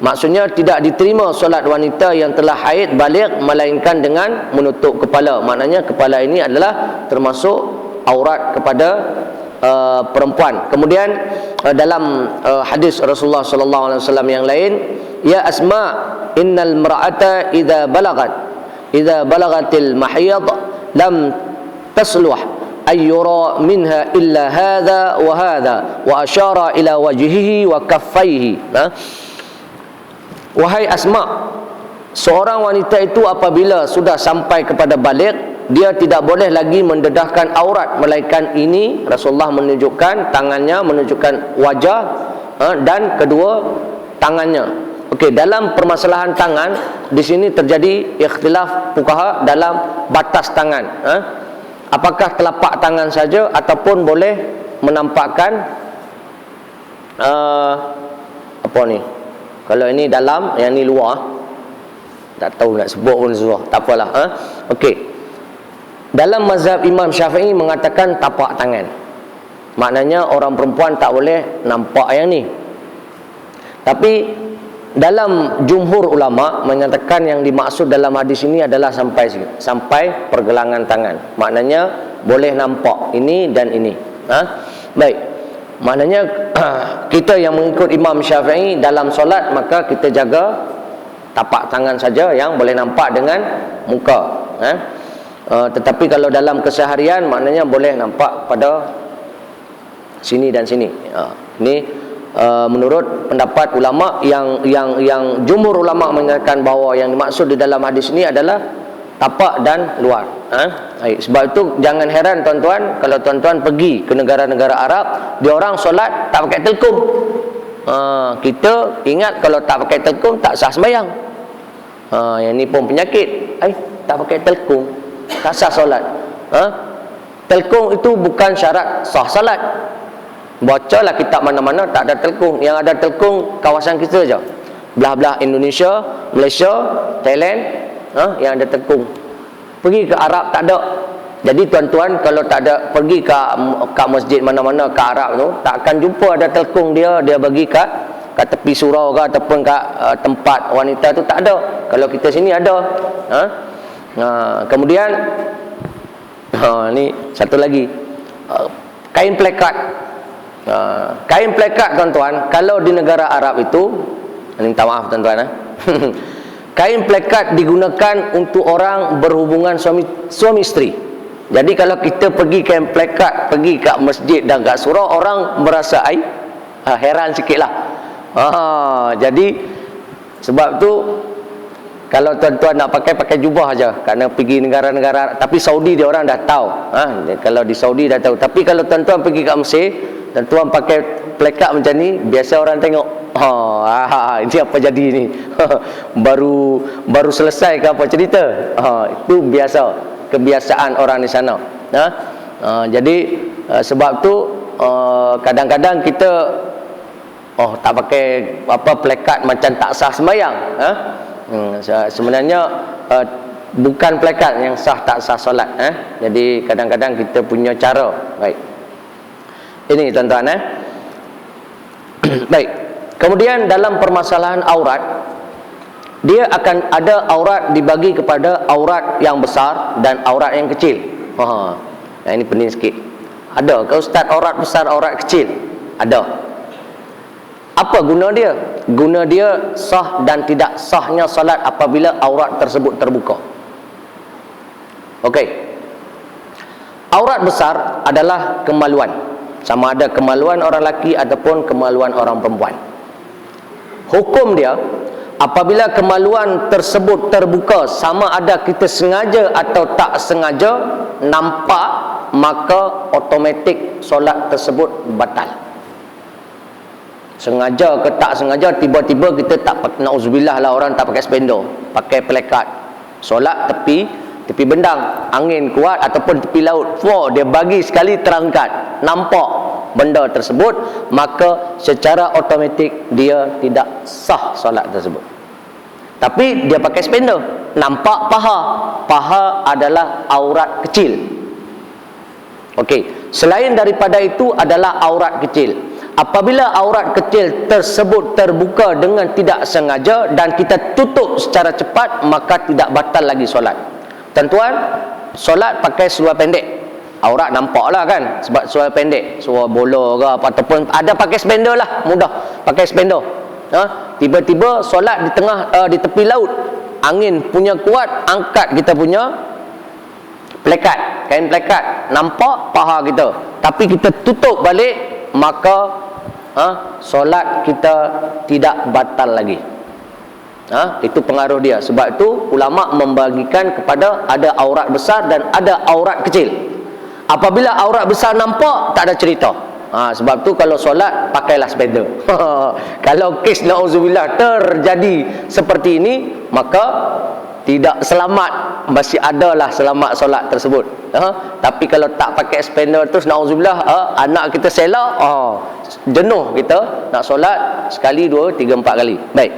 Maksudnya tidak diterima solat wanita yang telah haid baligh melainkan dengan menutup kepala. Maknanya kepala ini adalah termasuk aurat kepada perempuan. Kemudian dalam hadis Rasulullah sallallahu alaihi wasallam yang lain, ya Asma, innal mar'ata idza balagatil mahyid lam tasluh ayyura minha illa hadha wa hadha, wa asyara ila wajhihi wa kaffaihi. Wahai Asma, seorang wanita itu apabila sudah sampai kepada baligh, dia tidak boleh lagi mendedahkan aurat, melainkan ini Rasulullah menunjukkan tangannya, menunjukkan wajah dan kedua tangannya. Okey, dalam permasalahan tangan di sini terjadi ikhtilaf fuqaha dalam batas tangan. Apakah telapak tangan saja ataupun boleh menampakkan apa ni? Kalau ini dalam, yang ni luar. Tak tahu nak sebut pun susah. Tak apalah. Okey. Dalam mazhab Imam Syafi'i mengatakan tapak tangan. Maknanya orang perempuan tak boleh nampak yang ni. Tapi dalam jumhur ulama menyatakan yang dimaksud dalam hadis ini adalah sampai pergelangan tangan. Maknanya boleh nampak ini dan ini. Baik. Maknanya kita yang mengikut Imam Syafi'i dalam solat, maka kita jaga tapak tangan saja yang boleh nampak dengan muka. Tetapi kalau dalam keseharian, maknanya boleh nampak pada sini dan sini. Ini menurut pendapat ulama yang jumhur ulama menyatakan bahawa yang dimaksud di dalam hadis ini adalah tapak dan luar. Sebab itu jangan heran tuan-tuan kalau tuan-tuan pergi ke negara-negara Arab, dia orang solat tak pakai telkum. Kita ingat kalau tak pakai telkum tak sah sembahyang. Yang ni pun penyakit. Tak pakai telkum tak sah solat. Telkum itu bukan syarat sah solat. Bacalah kitab mana-mana tak ada telkung. Yang ada telkung kawasan kita saja. Belah-belah Indonesia, Malaysia, Thailand, yang ada telkung. Pergi ke Arab tak ada. Jadi tuan-tuan kalau tak ada pergi ke masjid mana-mana ke Arab tu, tak akan jumpa ada telkung dia bagi kat tepi surau ke ataupun kat tempat wanita tu, tak ada. Kalau kita sini ada. Kemudian ni satu lagi, kain plekat. Kain plekat tuan-tuan, kalau di negara Arab itu, minta maaf tuan-tuan, kain plekat digunakan untuk orang berhubungan suami isteri. Jadi kalau kita pergi kain plekat, pergi kat masjid dan kat surau, orang merasa heran sikitlah. Jadi sebab tu kalau tuan-tuan nak pakai jubah aja, kerana pergi negara-negara. Tapi Saudi dia orang dah tahu. Kalau di Saudi dah tahu. Tapi kalau tuan-tuan pergi kat Mesir, tuan-tuan pakai plekat macam ni, biasa orang tengok. Ini apa jadi ni? baru selesai ke apa cerita? Itu biasa, kebiasaan orang di sana. Jadi sebab tu kadang-kadang kita tak pakai apa plekat macam tak sah sembahyang. Sebenarnya bukan plekat yang sah tak sah solat. Jadi kadang-kadang kita punya cara. Baik. Ini tuan-tuan. Baik. Kemudian dalam permasalahan aurat, dia akan ada aurat dibagi kepada aurat yang besar dan aurat yang kecil. Ini pening sikit. Ada ke ustaz aurat besar, aurat kecil? Ada. Apa guna dia? Guna dia sah dan tidak sahnya salat apabila aurat tersebut terbuka. Okey. Aurat besar adalah kemaluan. Sama ada kemaluan orang lelaki ataupun kemaluan orang perempuan. Hukum dia, apabila kemaluan tersebut terbuka, sama ada kita sengaja atau tak sengaja nampak, maka automatik solat tersebut batal. Sengaja ke tak sengaja, tiba-tiba kita tak, na'udzubillah lah, orang tak pakai spanduk, pakai pelekat, solat tepi bendang, angin kuat ataupun tepi laut, dia bagi sekali terangkat, nampak benda tersebut, maka secara automatik dia tidak sah solat tersebut. Tapi dia pakai spanduk, nampak paha adalah aurat kecil. Okey, Selain daripada itu adalah aurat kecil. Apabila aurat kecil tersebut terbuka dengan tidak sengaja dan kita tutup secara cepat, maka tidak batal lagi solat. Tuan-tuan, solat pakai seluar pendek, aurat nampak lah kan, sebab seluar pendek, seluar bola ke apa, ataupun ada pakai spender lah, mudah pakai spender. Tiba-tiba solat di tengah di tepi laut, angin punya kuat, angkat kita punya plekat, kain plekat, nampak paha kita, tapi kita tutup balik, maka solat kita tidak batal lagi. Itu pengaruh dia. Sebab itu ulama membagikan kepada ada aurat besar dan ada aurat kecil. Apabila aurat besar nampak, tak ada cerita. Sebab tu kalau solat pakailah spender. Kalau kes na'udzubillah terjadi seperti ini, maka tidak selamat, masih adalah selamat solat tersebut. Tapi kalau tak pakai spender terus na'udzubillah, anak kita sela, jenuh kita nak solat sekali, dua, tiga, empat kali. Baik.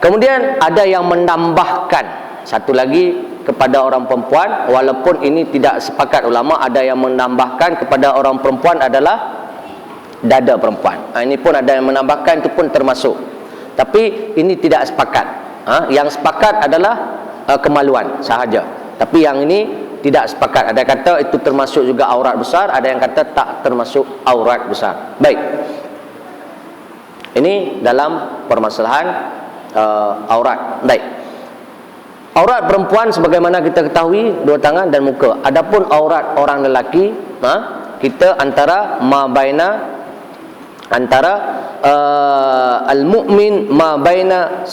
Kemudian ada yang menambahkan satu lagi kepada orang perempuan, walaupun ini tidak sepakat ulama, ada yang menambahkan kepada orang perempuan adalah dada perempuan. Ini pun ada yang menambahkan, itu pun termasuk. Tapi ini tidak sepakat. Yang sepakat adalah kemaluan sahaja. Tapi yang ini tidak sepakat. Ada yang kata itu termasuk juga aurat besar, ada yang kata tak termasuk aurat besar. Baik. Ini dalam permasalahan aurat. Baik. Aurat perempuan sebagaimana kita ketahui, dua tangan dan muka. Adapun aurat orang lelaki, kita antara al-mu'min ma baina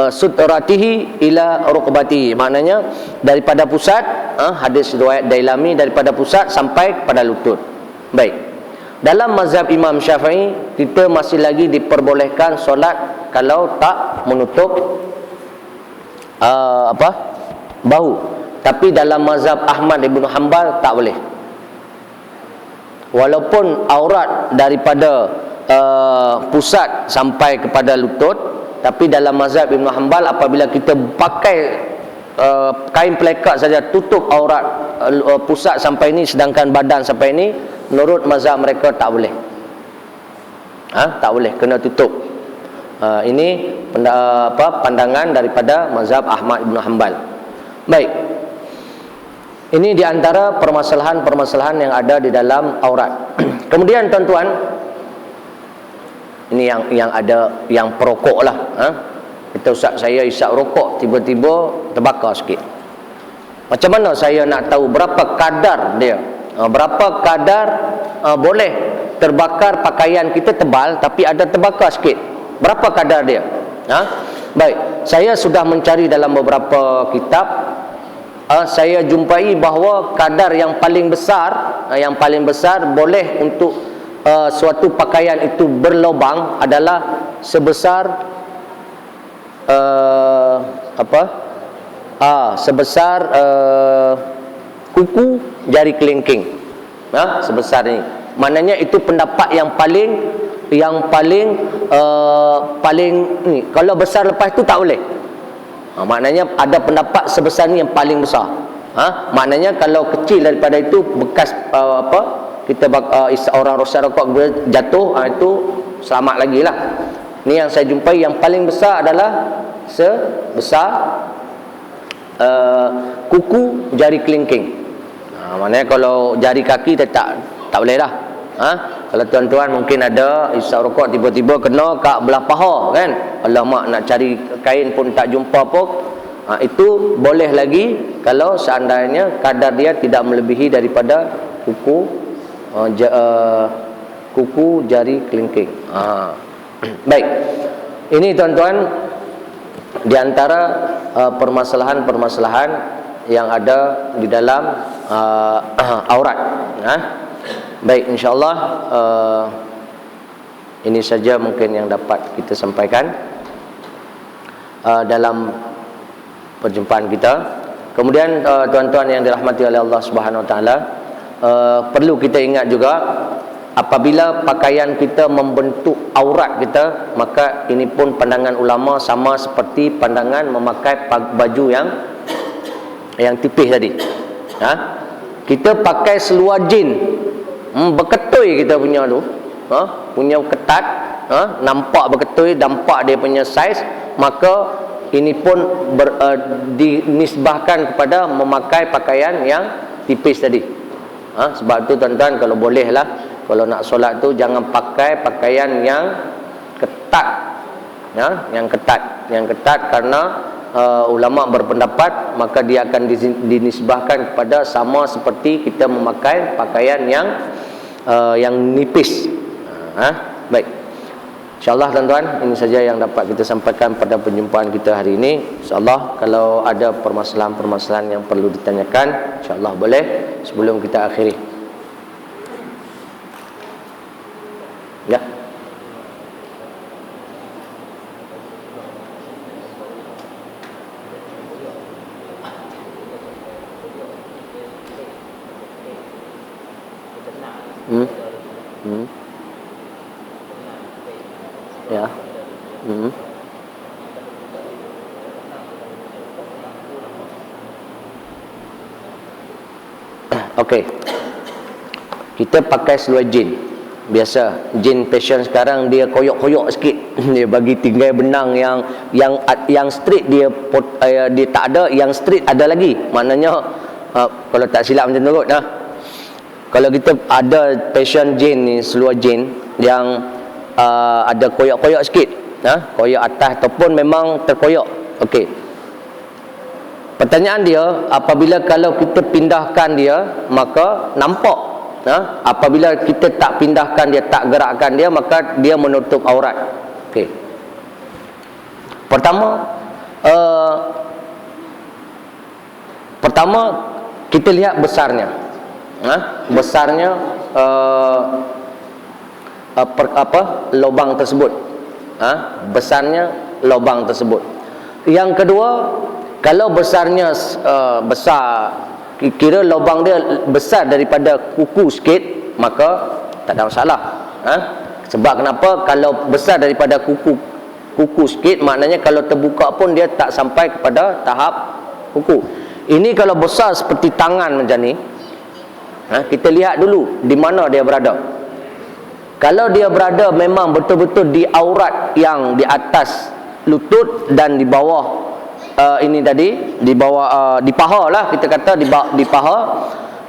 sutratihi ila rukbatihi, maknanya daripada pusat, hadis riwayat Dailami, daripada pusat sampai kepada lutut. Baik. Dalam mazhab Imam Syafi'i, kita masih lagi diperbolehkan solat kalau tak menutup bahu. Tapi dalam mazhab Ahmad Ibn Hanbal tak boleh. Walaupun aurat daripada pusat sampai kepada lutut, tapi dalam mazhab Ibn Hanbal apabila kita pakai kain pelekat saja tutup aurat pusat sampai ini, sedangkan badan sampai ini, menurut mazhab mereka tak boleh. Tak boleh, kena tutup. Ini pandangan daripada mazhab Ahmad Ibn Hanbal. Baik. Ini di antara permasalahan-permasalahan yang ada di dalam aurat. Kemudian tuan-tuan, ini yang ada yang perokok lah. Kita ustaz saya isap rokok, tiba-tiba terbakar sikit. Macam mana saya nak tahu berapa kadar dia? Berapa kadar boleh terbakar pakaian kita tebal tapi ada terbakar sikit? Berapa kadar dia? Baik, saya sudah mencari dalam beberapa kitab. Saya jumpai bahawa kadar yang paling besar boleh untuk suatu pakaian itu berlubang adalah sebesar sebesar kuku jari kelingking. Sebesar ini. Maknanya itu pendapat yang paling ni. Kalau besar lepas itu tak boleh. Maknanya ada pendapat sebesar ni yang paling besar. Maknanya kalau kecil daripada itu, bekas kita orang rosak rokok jatuh, itu selamat lagi lah. Ni yang saya jumpai yang paling besar adalah sebesar kuku jari kelingking. Maknanya kalau jari kaki tak boleh dah. Kalau tuan-tuan mungkin ada isap rokok tiba-tiba kena kat belah paha kan, alamak nak cari kain pun tak jumpa pun, itu boleh lagi kalau seandainya kadar dia tidak melebihi daripada kuku jari kelingking. Baik, ini tuan-tuan di antara permasalahan-permasalahan yang ada di dalam aurat. Baik, insyaAllah ini saja mungkin yang dapat kita sampaikan dalam perjumpaan kita. Kemudian tuan-tuan yang dirahmati oleh Allah Subhanahu Wa Taala, perlu kita ingat juga apabila pakaian kita membentuk aurat kita, maka ini pun pandangan ulama sama seperti pandangan memakai baju yang tipis tadi. kita pakai seluar jin, berketui kita punya tu, punya ketat, nampak berketui, nampak dia punya saiz, maka ini pun dinisbahkan kepada memakai pakaian yang tipis tadi. Sebab tu tuan-tuan, kalau boleh lah, kalau nak solat tu jangan pakai pakaian yang ketat, yang ketat karena ulama berpendapat maka dia akan dinisbahkan kepada sama seperti kita memakai pakaian yang nipis. Baik, InsyaAllah tuan-tuan, ini saja yang dapat kita sampaikan pada perjumpaan kita hari ini. InsyaAllah kalau ada permasalahan-permasalahan yang perlu ditanyakan, InsyaAllah boleh sebelum kita akhiri. Ya. Ya. Okey. Kita pakai seluar jin. Biasa jin fashion sekarang dia koyok-koyok sikit. Dia bagi tinggal benang yang straight dia tak ada, yang straight ada lagi. Maknanya kalau tak silap macam tu kot. Kalau kita ada fashion jin ni, seluar jin yang ada koyak-koyak sikit, koyak atas ataupun memang terkoyak. Okey. Pertanyaan dia, apabila kalau kita pindahkan dia, maka nampak. Apabila kita tak pindahkan dia, tak gerakkan dia, maka dia menutup aurat. Okey. Pertama kita lihat besarnya. Besarnya lubang tersebut. Besarnya lubang tersebut. Yang kedua, kalau besarnya besar, kira lubang dia besar daripada kuku sikit, maka tak ada masalah. Sebab kenapa? Kalau besar daripada kuku sikit, maknanya kalau terbuka pun dia tak sampai kepada tahap kuku. Ini kalau besar seperti tangan macam ni, kita lihat dulu di mana dia berada. Kalau dia berada memang betul-betul di aurat yang di atas lutut dan di bawah ini tadi, di bawah di paha lah, kita kata di paha,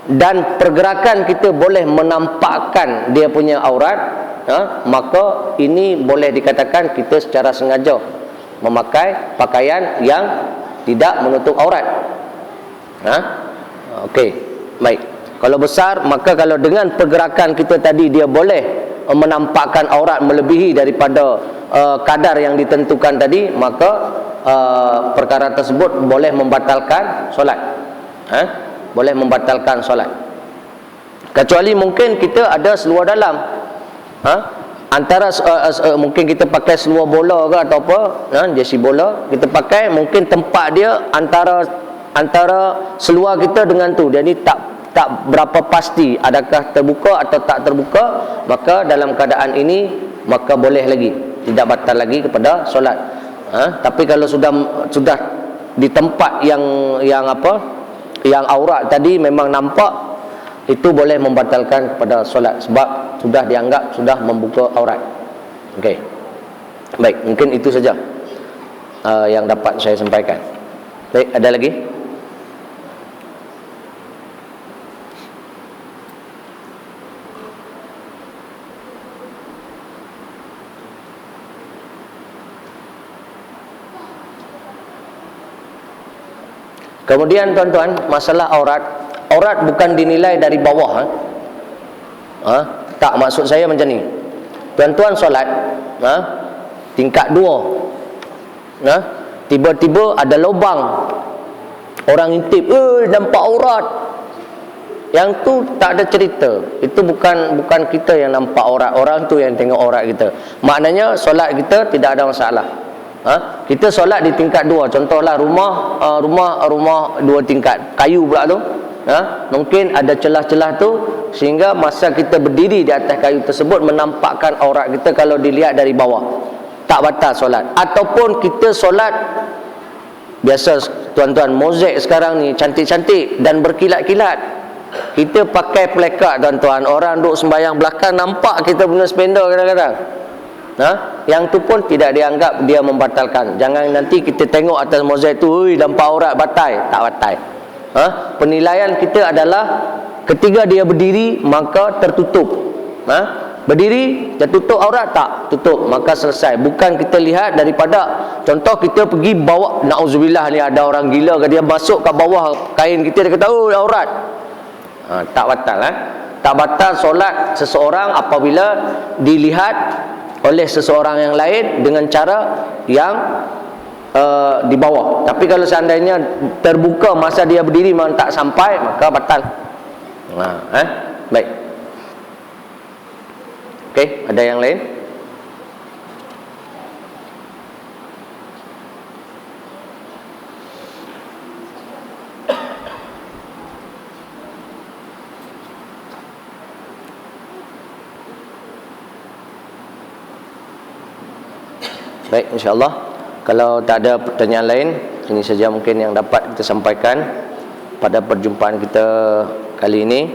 dan pergerakan kita boleh menampakkan dia punya aurat, maka ini boleh dikatakan kita secara sengaja memakai pakaian yang tidak menutup aurat. Okey, baik. Kalau besar, maka kalau dengan pergerakan kita tadi dia boleh menampakkan aurat melebihi daripada kadar yang ditentukan tadi, maka perkara tersebut boleh membatalkan solat. Boleh membatalkan solat. Kecuali mungkin kita ada seluar dalam. Antara mungkin kita pakai seluar bola ke atau apa, jersey bola, kita pakai, mungkin tempat dia antara seluar kita dengan tu. Jadi tak berapa pasti adakah terbuka atau tak terbuka, maka dalam keadaan ini maka boleh lagi, tidak batal lagi kepada solat. Tapi kalau sudah di tempat yang aurat tadi memang nampak, itu boleh membatalkan kepada solat sebab sudah dianggap sudah membuka aurat. Okey. Baik, mungkin itu saja yang dapat saya sampaikan. Baik, ada lagi? Kemudian tuan-tuan, masalah aurat bukan dinilai dari bawah. Tak, maksud saya macam ni. Tuan-tuan solat, tingkat 2, tiba-tiba ada lubang, orang intip, nampak aurat. Yang tu tak ada cerita. Itu bukan kita yang nampak aurat, orang tu yang tengok aurat kita. Maknanya solat kita tidak ada masalah. Kita solat di tingkat 2. Contohlah rumah 2 tingkat, kayu pula tu. Mungkin ada celah-celah tu, sehingga masa kita berdiri di atas kayu tersebut menampakkan aurat kita kalau dilihat dari bawah. Tak batal solat. Ataupun kita solat biasa tuan-tuan, mozaik sekarang ni cantik-cantik dan berkilat-kilat. Kita pakai plekat tuan-tuan, orang duk sembahyang belakang nampak kita guna spender kadang-kadang. Yang tu pun tidak dianggap dia membatalkan. Jangan nanti kita tengok atas mozaik tu, nampak aurat batal. Tak batal. Penilaian kita adalah ketika dia berdiri maka tertutup. Berdiri tertutup aurat tak? Tutup, maka selesai. Bukan kita lihat daripada contoh kita pergi bawa, na'udzubillah ni ada orang gila ke dia masuk ke bawah kain kita, dia kata aurat. Tak batal. Tak batal solat seseorang apabila dilihat oleh seseorang yang lain dengan cara yang di bawah. Tapi kalau seandainya terbuka masa dia berdiri memang tak sampai, maka batal. Baik. Okey, ada yang lain? Baik, insya-Allah kalau tak ada pertanyaan lain, ini saja mungkin yang dapat kita sampaikan pada perjumpaan kita kali ini.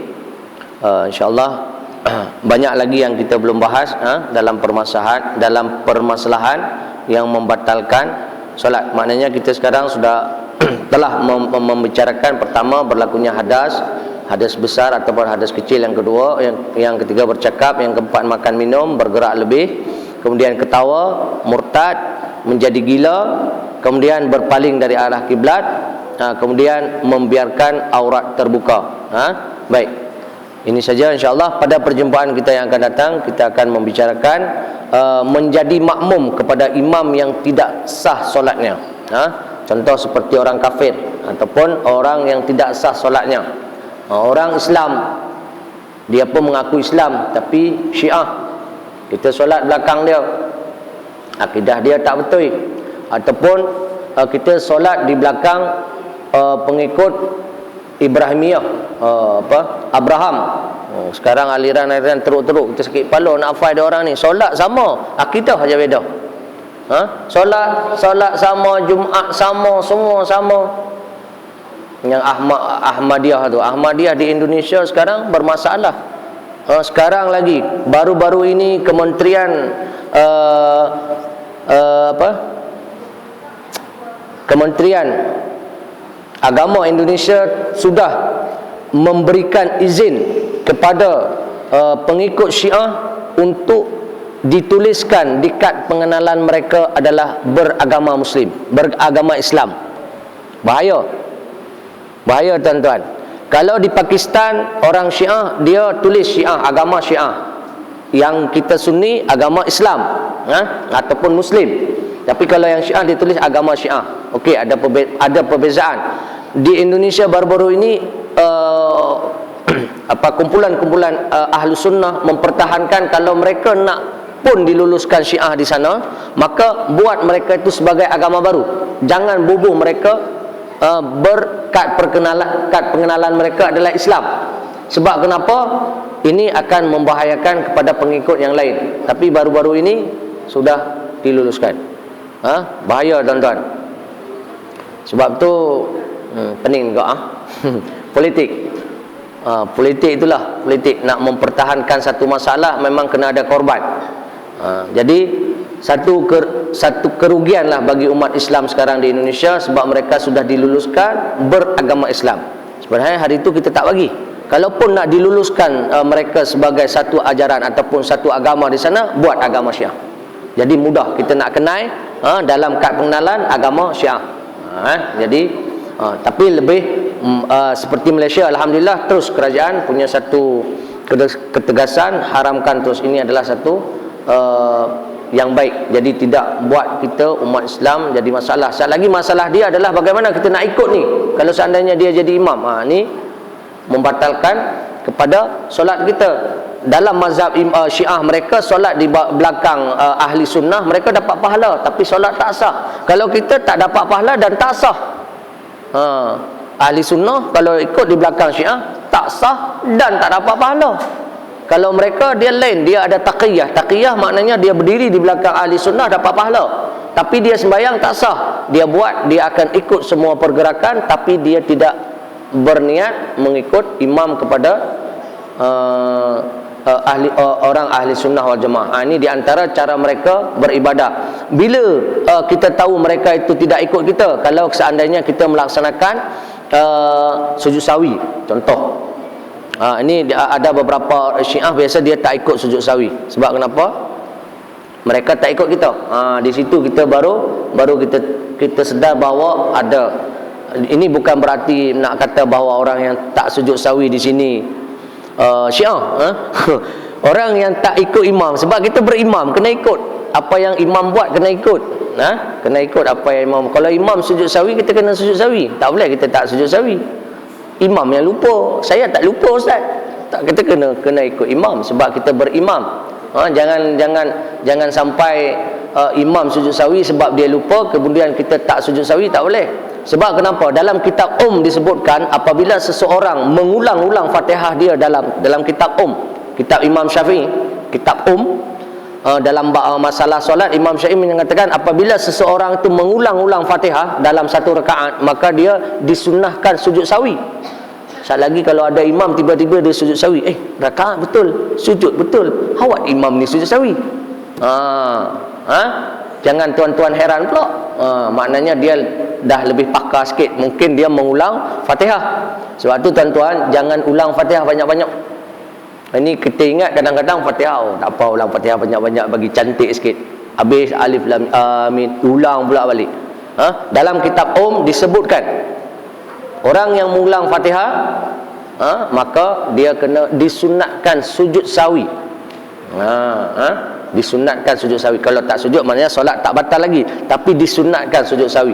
Insya-Allah banyak lagi yang kita belum bahas dalam permasalahan yang membatalkan solat. Maknanya kita sekarang sudah telah membicarakan pertama berlakunya hadas besar ataupun hadas kecil, yang kedua, yang ketiga bercakap, yang keempat makan minum, bergerak lebih, kemudian ketawa, murtad, menjadi gila, kemudian berpaling dari arah kiblat, kemudian membiarkan aurat terbuka. Baik. Ini saja, insya-Allah pada perjumpaan kita yang akan datang kita akan membicarakan menjadi makmum kepada imam yang tidak sah solatnya. Contoh seperti orang kafir ataupun orang yang tidak sah solatnya. Orang Islam, dia pun mengaku Islam tapi Syiah. Kita solat belakang dia, akidah dia tak betul. Ataupun kita solat di belakang pengikut Ibrahimiyah, Abraham. Sekarang aliran-aliran teruk-teruk, kita sakit kepala nak hafal dia orang ni. Solat sama, akidah aja beda. Solat sama, Jumaat sama, semua sama. Yang Ahmadiyah tu, Ahmadiyah di Indonesia sekarang bermasalah. Sekarang lagi baru-baru ini Kementerian Kementerian Agama Indonesia sudah memberikan izin kepada pengikut Syiah untuk dituliskan di kad pengenalan mereka adalah beragama Muslim, beragama Islam. Bahaya tuan-tuan. Kalau di Pakistan orang Syiah dia tulis Syiah, agama Syiah. Yang kita Sunni agama Islam, ataupun Muslim. Tapi kalau yang Syiah dia tulis agama Syiah. Okey, ada perbezaan. Di Indonesia baru-baru ini kumpulan-kumpulan ahlu sunnah mempertahankan kalau mereka nak pun diluluskan Syiah di sana, maka buat mereka itu sebagai agama baru. Jangan bubuh mereka kad pengenalan mereka adalah Islam. Sebab kenapa? Ini akan membahayakan kepada pengikut yang lain. Tapi baru-baru ini sudah diluluskan. Bahaya tuan-tuan. Sebab tu pening juga politik. Politik itulah, politik nak mempertahankan satu masalah memang kena ada korban. Jadi satu kerugian lah bagi umat Islam sekarang di Indonesia, sebab mereka sudah diluluskan beragama Islam. Sebenarnya hari itu kita tak bagi. Kalaupun nak diluluskan mereka sebagai satu ajaran ataupun satu agama di sana, buat agama Syiah. Jadi mudah kita nak kenal dalam kad pengenalan agama Syiah. Tapi lebih seperti Malaysia, alhamdulillah terus kerajaan punya satu ketegasan haramkan terus. Ini adalah satu yang baik. Jadi tidak buat kita umat Islam jadi masalah. Sekali lagi masalah dia adalah bagaimana kita nak ikut ni. Kalau seandainya dia jadi imam, ni membatalkan kepada solat kita. Dalam mazhab Syiah mereka solat di belakang ahli sunnah mereka dapat pahala, tapi solat tak sah. Kalau kita tak dapat pahala dan tak sah. Ahli sunnah kalau ikut di belakang Syiah tak sah dan tak dapat pahala. Kalau mereka dia lain, dia ada taqiyah. Taqiyah maknanya dia berdiri di belakang ahli sunnah dapat pahala, tapi dia sembahyang tak sah. Dia akan ikut semua pergerakan tapi dia tidak berniat mengikut imam kepada orang ahli sunnah wal jamaah. Ini di antara cara mereka beribadah. Bila kita tahu mereka itu tidak ikut kita, kalau seandainya kita melaksanakan sujud sawi, contoh. Ini ada beberapa Syiah biasa dia tak ikut sujud sawi. Sebab kenapa? Mereka tak ikut kita. Di situ kita baru kita sedar bahawa ada. Ini bukan berarti nak kata bahawa orang yang tak sujud sawi di sini Syiah. Orang yang tak ikut imam, sebab kita berimam kena ikut apa yang imam buat, kena ikut. Kena ikut apa yang imam. Kalau imam sujud sawi, kita kena sujud sawi. Tak boleh kita tak sujud sawi. Imam yang lupa, saya tak lupa ustaz. Tak, kita kena ikut imam sebab kita berimam. Jangan sampai imam sujud sawi sebab dia lupa kemudian kita tak sujud sawi, tak boleh. Sebab kenapa? Dalam kitab disebutkan apabila seseorang mengulang-ulang Fatihah dia dalam kitab kitab Imam Syafi'i, kitab dalam masalah solat, Imam Syafi'i mengatakan apabila seseorang itu mengulang-ulang Fatihah dalam satu rakaat, maka dia disunnahkan sujud sawi. Sekali lagi kalau ada imam tiba-tiba dia sujud sawi, rakaat betul, sujud betul, awak imam ni sujud sawi. Jangan tuan-tuan heran pula. Maknanya dia dah lebih pakar sikit, mungkin dia mengulang Fatihah. Sebab tu tuan-tuan jangan ulang Fatihah banyak-banyak. Ini kita ingat kadang-kadang Fatihah, tak apa ulang Fatihah banyak-banyak bagi cantik sikit. Habis alif lam mim ulang pula balik. Dalam kitab disebutkan orang yang mengulang Fatihah maka dia kena disunatkan sujud sawi. Disunatkan sujud sawi. Kalau tak sujud maknanya solat tak batal lagi, tapi disunatkan sujud sawi.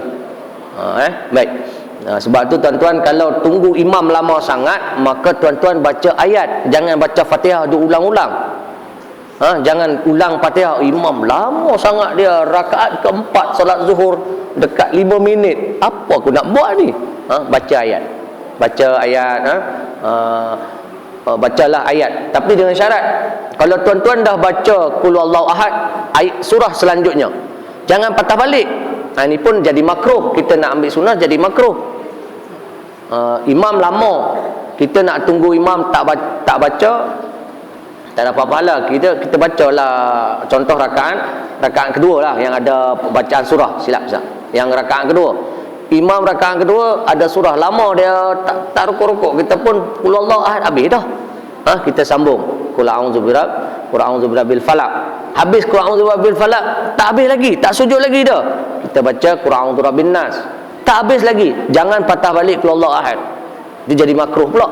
Baik. Sebab tu tuan-tuan kalau tunggu imam lama sangat, maka tuan-tuan baca ayat, jangan baca Fatihah diulang-ulang. Jangan ulang Fatihah, imam lama sangat dia, rakaat keempat solat zuhur dekat 5 minit. Apa aku nak buat ni? Baca ayat. Baca ayat, bacalah ayat, tapi dengan syarat kalau tuan-tuan dah baca Qul Huwallahu Ahad, surah selanjutnya jangan patah balik. Ini pun jadi makruh. Kita nak ambil sunnah jadi makruh. Imam lama, kita nak tunggu imam tak baca, tak dapat pahala. Kita bacalah. Contoh rakaat kedua lah yang ada bacaan surah. Silap. Yang rakaat kedua, imam rakaat kedua ada surah lama, dia tak rukuk-rukuk, kita pun Qul Huwallahu Ahad habis dah. Kita sambung Qul a'udzu birabbil falaq. Habis Qul a'udzu birabbil falaq, tak habis lagi, tak sujud lagi dah. Kita baca Qul a'udzu birabbin nas, tak habis lagi. Jangan patah balik Qul Huwallahu Ahad. Dia jadi makruh pula.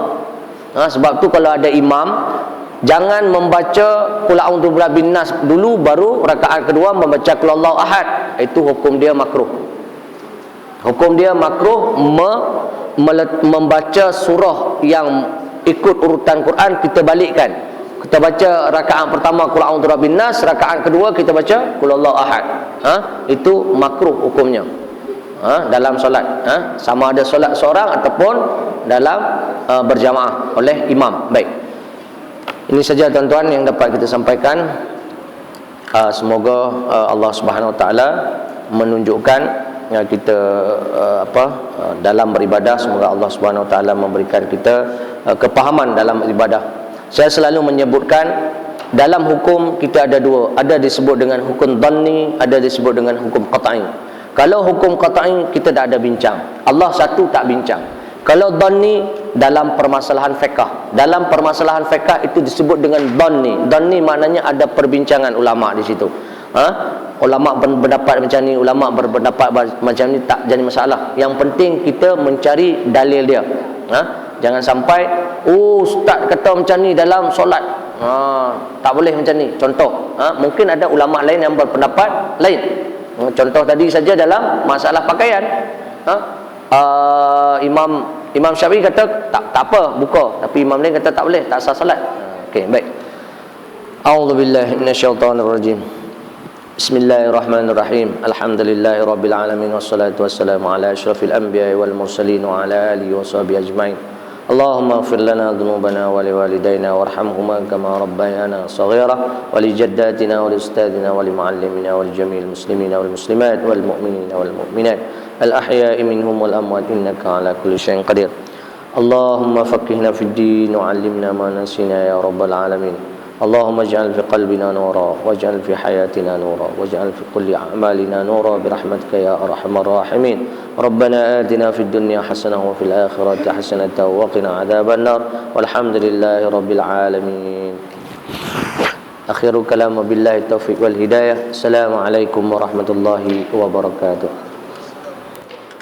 Sebab tu kalau ada imam, jangan membaca Qul a'udzu birabbin nas dulu baru rakaat kedua membaca Qul Huwallahu Ahad. Itu hukum dia makruh. Hukum dia makruh membaca surah yang ikut urutan Quran, kita balikkan. Kita baca rakaat pertama Qul a'udzu birabbin nas, rakaat kedua kita baca Qul Huwallahu Ahad. Itu makruh hukumnya. Dalam solat, sama ada solat seorang ataupun dalam berjamaah oleh imam. Baik. Ini saja tuan-tuan yang dapat kita sampaikan. Semoga Allah Subhanahu Wa Taala menunjukkan kita dalam beribadah. Semoga Allah Subhanahu Wa Taala memberikan kita kepahaman dalam ibadah. Saya selalu menyebutkan dalam hukum kita ada dua, ada disebut dengan hukum dhanni, ada disebut dengan hukum qat'i. Kalau hukum qat'i kita tak ada bincang, Allah satu tak bincang. Kalau dhanni dalam permasalahan fiqh, dalam permasalahan fiqh itu disebut dengan dhanni. Dhanni maknanya ada perbincangan ulama di situ. Ulama berpendapat macam ni, ulama berpendapat macam ni, tak jadi masalah. Yang penting kita mencari dalil dia. Jangan sampai ustaz kata macam ni dalam solat, tak boleh macam ni. Contoh, mungkin ada ulama lain yang berpendapat lain. Contoh tadi saja dalam masalah pakaian, Imam Syafi'i kata tak apa buka, tapi imam lain kata tak boleh, tak sah solat. Okey, baik. A'udzubillahi minasyaitonirrajim. Bismillahirrahmanirrahim. Alhamdulillahirabbil alamin wassalatu wassalamu ala asyrafil anbiya'i wal mursalin wa ala alihi washabihi ajmain. Allahumma ighfir lana dhunubana wa liwalidayna warhamhuma kama rabbayana shaghira wa li jaddatina wa li ustadina wa li muallimina wa li jami'il muslimina wal muslimat wal mu'minina wal mu'minat al ahya'i minhum wal amwat innaka ala kulli syai'in qadir. Allahumma faqihna fid din wa 'allimna ma nasina ya rabbal alamin. Allahumma ij'al fi qalbina nura waj'al fi hayatina nura waj'al fi kulli a'malina nura bi rahmatika ya arhamar rahimin. Rabbana atina fid dunya hasanah wa fil akhirati hasanah wa qina adzaban nar. Walhamdulillahi rabbil alamin. Akhiru kalam billahi taufiq wal hidayah. Assalamualaikum warahmatullahi wabarakatuh.